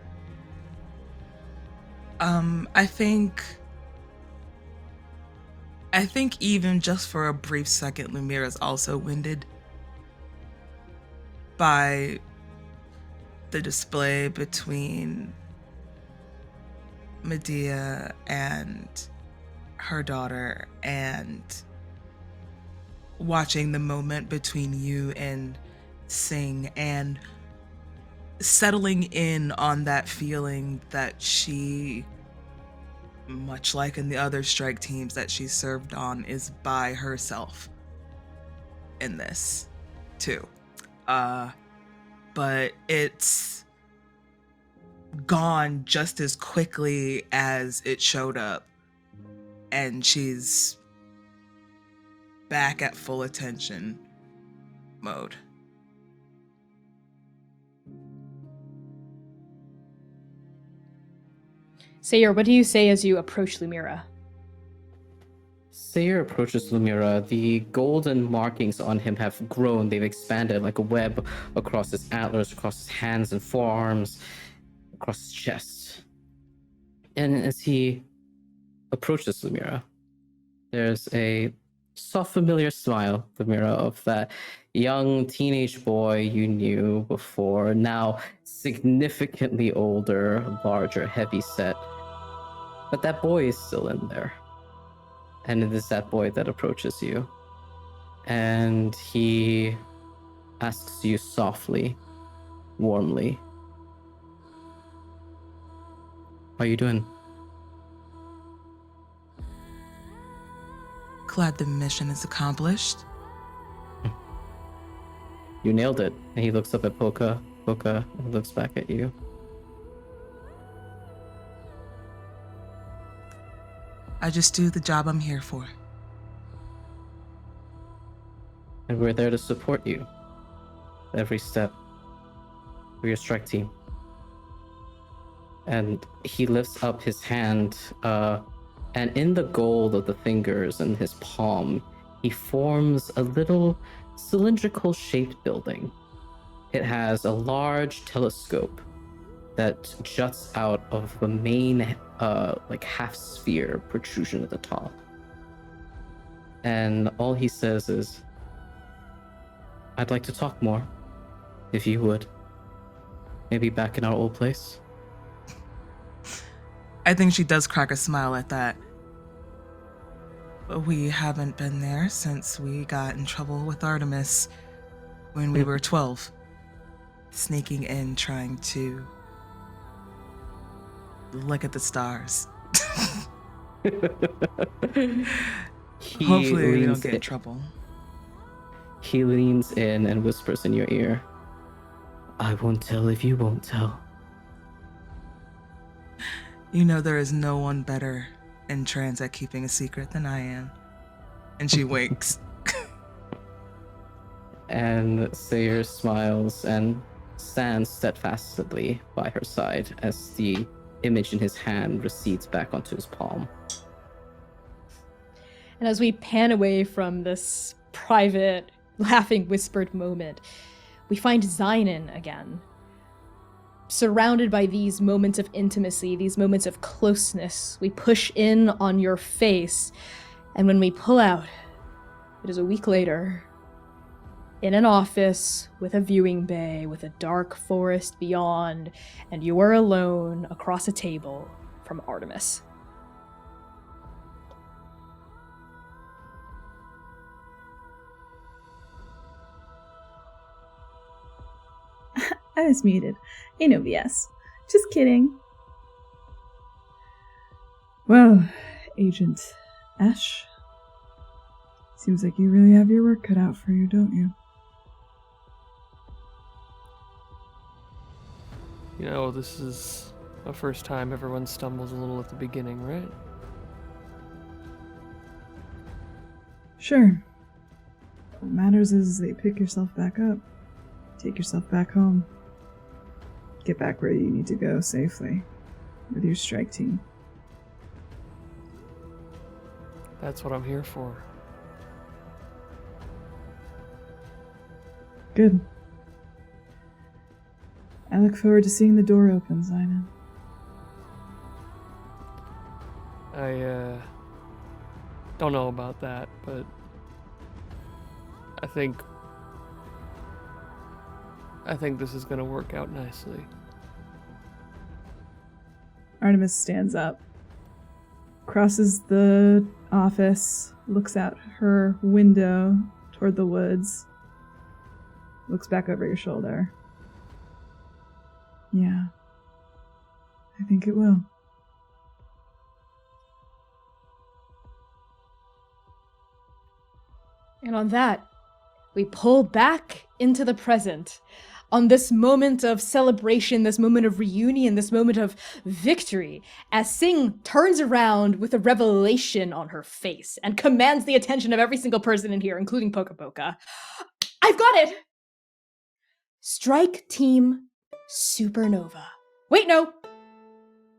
I think even just for a brief second, Lumira's also winded by the display between Medea and her daughter, and watching the moment between you and Sing, and settling in on that feeling that she, much like in the other strike teams that she served on, is by herself in this too. but it's gone just as quickly as it showed up, and she's back at full attention mode. Sayer, what do you say as you approach Lumira? Sayer approaches Lumira. The golden markings on him have grown. They've expanded like a web across his antlers, across his hands and forearms, across his chest. And as he approaches Lumira, there's a soft, familiar smile, Lumira, of that young teenage boy you knew before, now significantly older, larger, heavy set. But that boy is still in there. And it is that boy that approaches you. And he asks you softly, warmly, "How are you doing?" Glad the mission is accomplished. You nailed it. And he looks up at Poka Poka and looks back at you. I just do the job I'm here for. And we're there to support you every step. We're your strike team. And he lifts up his hand, and in the gold of the fingers in his palm, he forms a little cylindrical shaped building. It has a large telescope that juts out of the main like half sphere protrusion at the top. And all he says is, "I'd like to talk more, if you would. Maybe back in our old place." I think she does crack a smile at that. But we haven't been there since we got in trouble with Artemis when we were 12. Sneaking in, trying to look at the stars. Hopefully we don't get in trouble. He leans in and whispers in your ear, "I won't tell if you won't tell." You know there is no one better in trans at keeping a secret than I am. And she winks. And Sayer smiles and stands steadfastly by her side as the image in his hand recedes back onto his palm. And as we pan away from this private, laughing, whispered moment, we find Zynon again. Surrounded by these moments of intimacy, these moments of closeness, we push in on your face, and when we pull out, it is a week later, in an office with a viewing bay, with a dark forest beyond, and you are alone across a table from Artemis. I was muted. Ain't no BS. Just kidding. Well, Agent Ash, seems like you really have your work cut out for you, don't you? You know, this is the first time everyone stumbles a little at the beginning, right? Sure. What matters is they pick yourself back up, take yourself back home, get back where you need to go safely with your strike team. That's what I'm here for. Good. I look forward to seeing the door open, Zynon. I don't know about that, but I think this is gonna work out nicely. Artemis stands up, crosses the office, looks out her window toward the woods, looks back over your shoulder. Yeah, I think it will. And on that, we pull back into the present on this moment of celebration, this moment of reunion, this moment of victory, as Sing turns around with a revelation on her face and commands the attention of every single person in here, including Poka Poka. I've got it! Strike Team Supernova. Wait, no!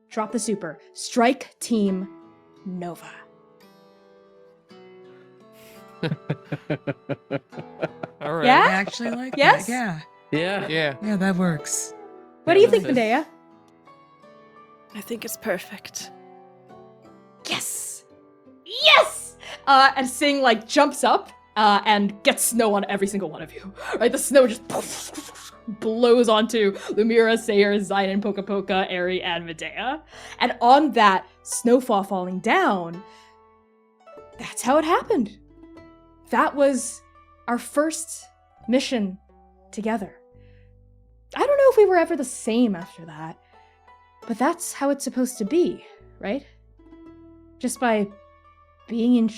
Drop the super. Strike Team Nova. All right. Yeah? I actually like Yes? that. Yeah. Yeah. Yeah. Yeah, that works. What do you Yeah, think, that's- Medea? I think it's perfect. Yes! Yes! And Sing, like, jumps up and gets snow on every single one of you. Right? The snow just blows onto Lumira, Sayer, Zayn, Poka Poka, Arie, and Medea. And on that snowfall falling down, that's how it happened. That was our first mission together. I don't know if we were ever the same after that, but that's how it's supposed to be, right? Just by being in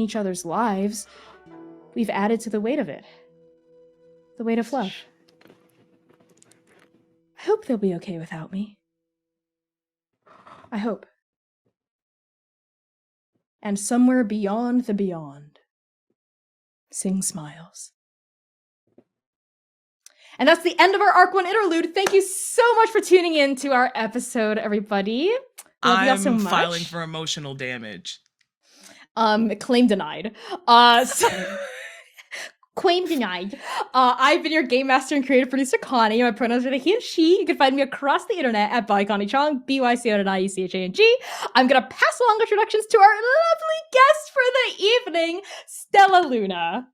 each other's lives, we've added to the weight of it. The weight of love. I hope they'll be okay without me. I hope. And somewhere beyond the beyond, Sing smiles. And that's the end of our Arc 1 interlude. Thank you so much for tuning in to our episode, everybody. Love y'all so I'm much. filing for emotional damage. Claim denied. Claim denied. I've been your game master and creative producer, Connie. My pronouns are they, he, and she. You can find me across the internet at ByConnieChong, ByConniechang. I'm gonna pass along introductions to our lovely guest for the evening, Stella Luna.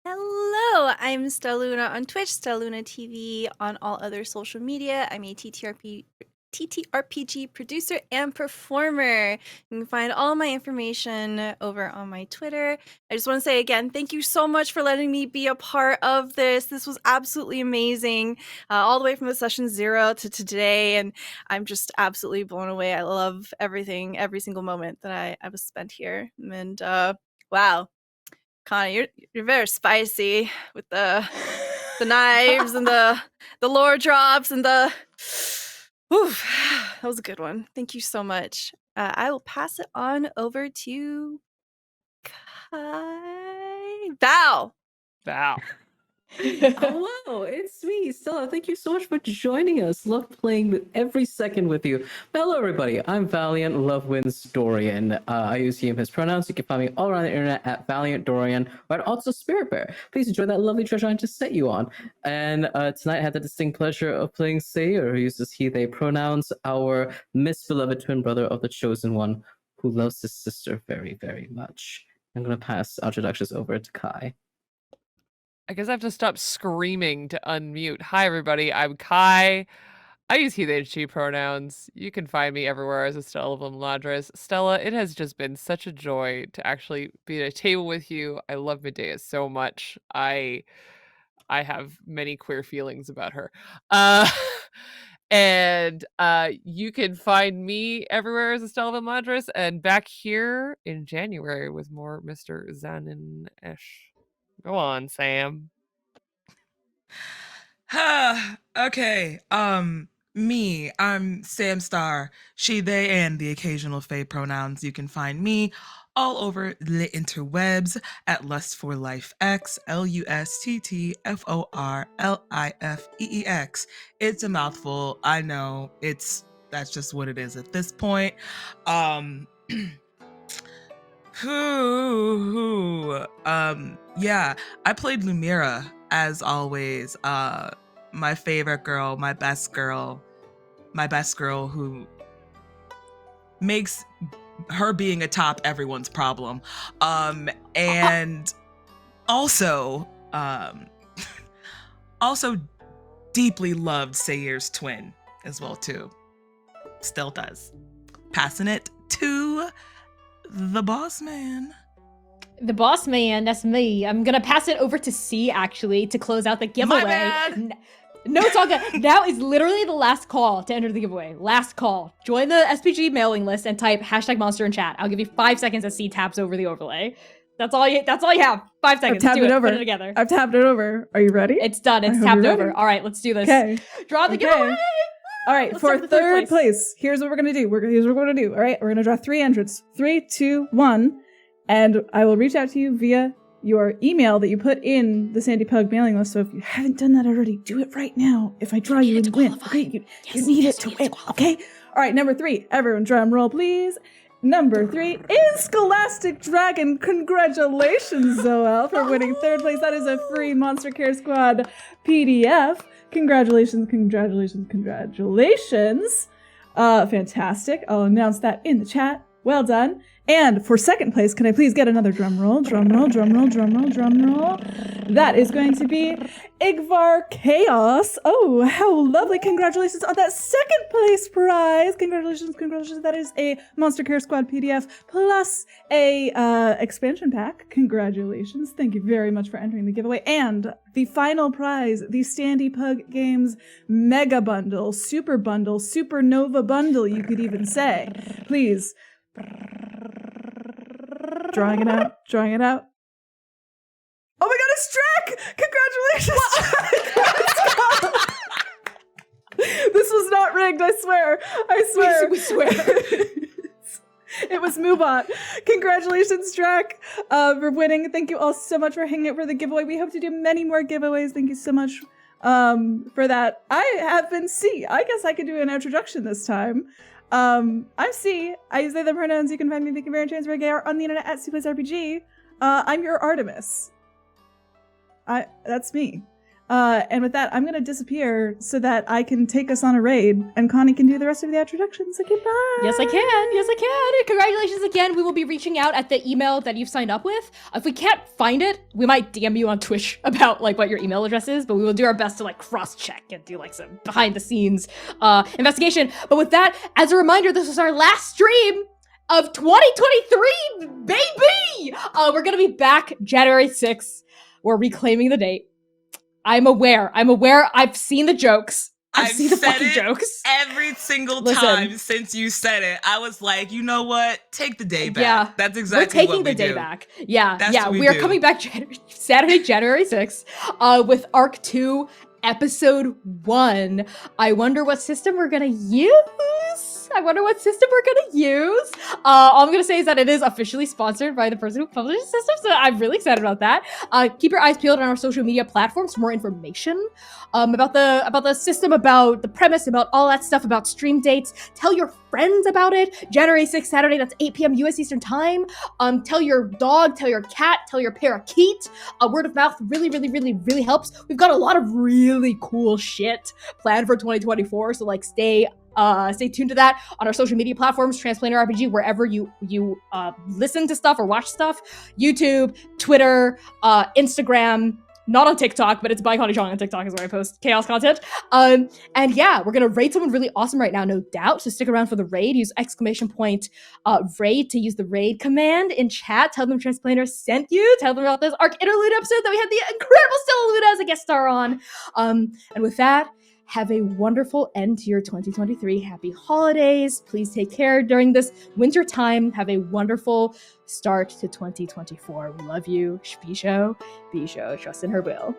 Hello, I'm Stelluna on Twitch, Stelluna TV on all other social media. I'm a TTRPG producer and performer. You can find all my information over on my Twitter. I just want to say again, thank you so much for letting me be a part of this. This was absolutely amazing, all the way from the session 0 to today, and I'm just absolutely blown away. I love everything, every single moment that I was spent here. And wow. Connie, you're very spicy with the knives and the lore drops and the. Oof, that was a good one. Thank you so much. I will pass it on over to Val. Val. Hello, it's me, Stella. Thank you so much for joining us. Love playing every second with you. Hello, everybody. I'm Valiant Lovewinds Dorian. I use he, him, his pronouns. You can find me all around the internet at Valiant Dorian, or at also Spirit Bear. Please enjoy that lovely treasure I just set you on. And tonight I had the distinct pleasure of playing Sayer, who uses he, they pronouns, our misbeloved twin brother of the Chosen One, who loves his sister very, very much. I'm going to pass introductions over to Kai. I guess I have to stop screaming to unmute. Hi, everybody. I'm Kai. I use he, they, she pronouns. You can find me everywhere as Estella Vladres. Stella, it has just been such a joy to actually be at a table with you. I love Medea so much. I have many queer feelings about her. And you can find me everywhere as Estella Vladres, and back here in January with more Mr. Zanin-esh. Go on, Sam. Okay. Me. I'm Sam Star. She, they, and the occasional Fae pronouns. You can find me all over the interwebs at LustForLifeX, LustTTForLifeEX. It's a mouthful. I know. That's just what it is at this point. Yeah, I played Lumira as always. My favorite girl, my best girl who makes her being a top everyone's problem. And also deeply loved Sayer's twin as well too. Still does. Passing it to the boss man. The boss man, that's me. I'm gonna pass it over to C, actually, to close out the giveaway. My bad. No, it's all good. Now is literally the last call to enter the giveaway. Last call. Join the SPG mailing list and type #monster in chat. I'll give you 5 seconds as C taps over the overlay. That's all you have. 5 5 seconds. tapped Do it it. over. Put it together. I've tapped it over. Are you ready? It's done. I It's hope tapped you're over. ready. All right, let's do this. Okay. Draw the Okay. giveaway. All right, Let's for start with third third place, here's what we're gonna do. Here's what we're gonna do. All right, we're gonna draw 3 entrants. 3, 2, 1, and I will reach out to you via your email that you put in the Sandy Pug mailing list. So if you haven't done that already, do it right now. If I draw you, and win. Okay, you need it to win. Okay. All right, number 3. Everyone, drum roll, please. Number 3 is Scholastic Dragon. Congratulations, Zoel, for winning third place. That is a free Monster Care Squad PDF. Congratulations, congratulations, congratulations. Fantastic. I'll announce that in the chat. Well done. And for second place, can I please get another drum roll? Drum roll, drum roll, drum roll, drum roll. That is going to be Igvar Chaos. Oh, how lovely. Congratulations on that second place prize. Congratulations, congratulations. That is a Monster Care Squad PDF plus a expansion pack. Congratulations. Thank you very much for entering the giveaway. And the final prize, the Sandy Pug Games Mega Bundle, Super Bundle, Supernova Bundle, you could even say. Please. Drawing it out. Drawing it out. Oh my god, it's Drek! Congratulations! This was not rigged, I swear. I swear. We swear. It was Moobot. Congratulations, Drek, for winning. Thank you all so much for hanging out for the giveaway. We hope to do many more giveaways. Thank you so much for that. I have been C. I guess I could do an introduction this time. I'm C. I use they, them pronouns. You can find me making very trans very gay art on the internet at C+RPG. I'm your Artemis. That's me. And with that, I'm going to disappear so that I can take us on a raid and Connie can do the rest of the introductions. So goodbye. Yes, I can. Yes, I can. Congratulations again. We will be reaching out at the email that you've signed up with. If we can't find it, we might DM you on Twitch about like what your email address is, but we will do our best to like cross-check and do like some behind-the-scenes investigation. But with that, as a reminder, this was our last stream of 2023, baby! We're going to be back January 6th. We're reclaiming the date. I'm aware. I've seen the jokes. I've seen the fucking jokes. Every single time since you said it, I was like, you know what? Take the day back. Yeah, that's exactly we're taking what we the day do. back. Yeah, That's yeah. what We are do. coming back Saturday, January 6th, with Arc 2, Episode 1. I wonder what system we're gonna use. All I'm gonna say is that it is officially sponsored by the person who published the system, so I'm really excited about that. Keep your eyes peeled on our social media platforms for more information about the system, about the premise, about all that stuff, about stream dates. Tell your friends about it. January 6th, Saturday, that's 8 p.m. US Eastern Time. Tell your dog, tell your cat, tell your parakeet. Word of mouth really, really, really, really helps. We've got a lot of really cool shit planned for 2024, so like stay tuned to that on our social media platforms, Transplanar RPG, wherever you listen to stuff or watch stuff. YouTube, Twitter, Instagram, not on TikTok, but it's by Connie Chong on TikTok is where I post chaos content. And yeah, we're gonna raid someone really awesome right now, no doubt. So stick around for the raid. Use ! Raid to use the raid command in chat. Tell them Transplanar sent you. Tell them about this Arc Interlude episode that we had the incredible Stella Luna as a guest star on. And with that, have a wonderful end to your 2023. Happy holidays. Please take care during this winter time. Have a wonderful start to 2024. We love you. Bisho, trust in her will.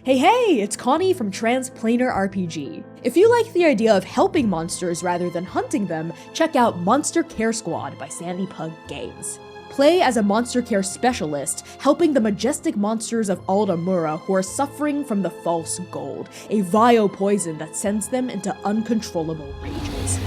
Hey, it's Connie from Transplanar RPG. If you like the idea of helping monsters rather than hunting them, check out Monster Care Squad by Sandy Pug Games. Play as a monster care specialist, helping the majestic monsters of Aldamura who are suffering from the false gold, a vile poison that sends them into uncontrollable rages.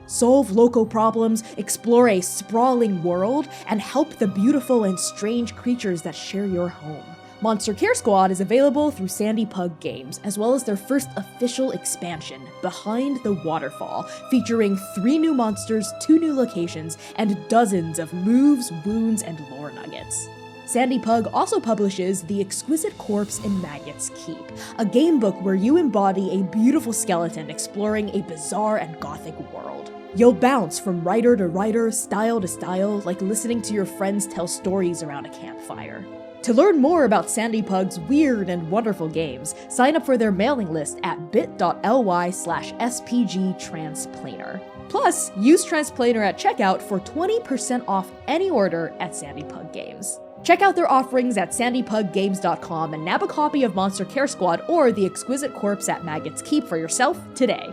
Solve local problems, explore a sprawling world, and help the beautiful and strange creatures that share your home. Monster Care Squad is available through Sandy Pug Games, as well as their first official expansion, Behind the Waterfall, featuring 3 new monsters, 2 new locations, and dozens of moves, wounds, and lore nuggets. Sandy Pug also publishes The Exquisite Corpse in Maggot's Keep, a gamebook where you embody a beautiful skeleton exploring a bizarre and gothic world. You'll bounce from writer to writer, style to style, like listening to your friends tell stories around a campfire. To learn more about Sandy Pug's weird and wonderful games, sign up for their mailing list at bit.ly/spgtransplanar. Plus, use Transplanar at checkout for 20% off any order at Sandy Pug Games. Check out their offerings at sandypuggames.com and nab a copy of Monster Care Squad or The Exquisite Corpse at Maggot's Keep for yourself today.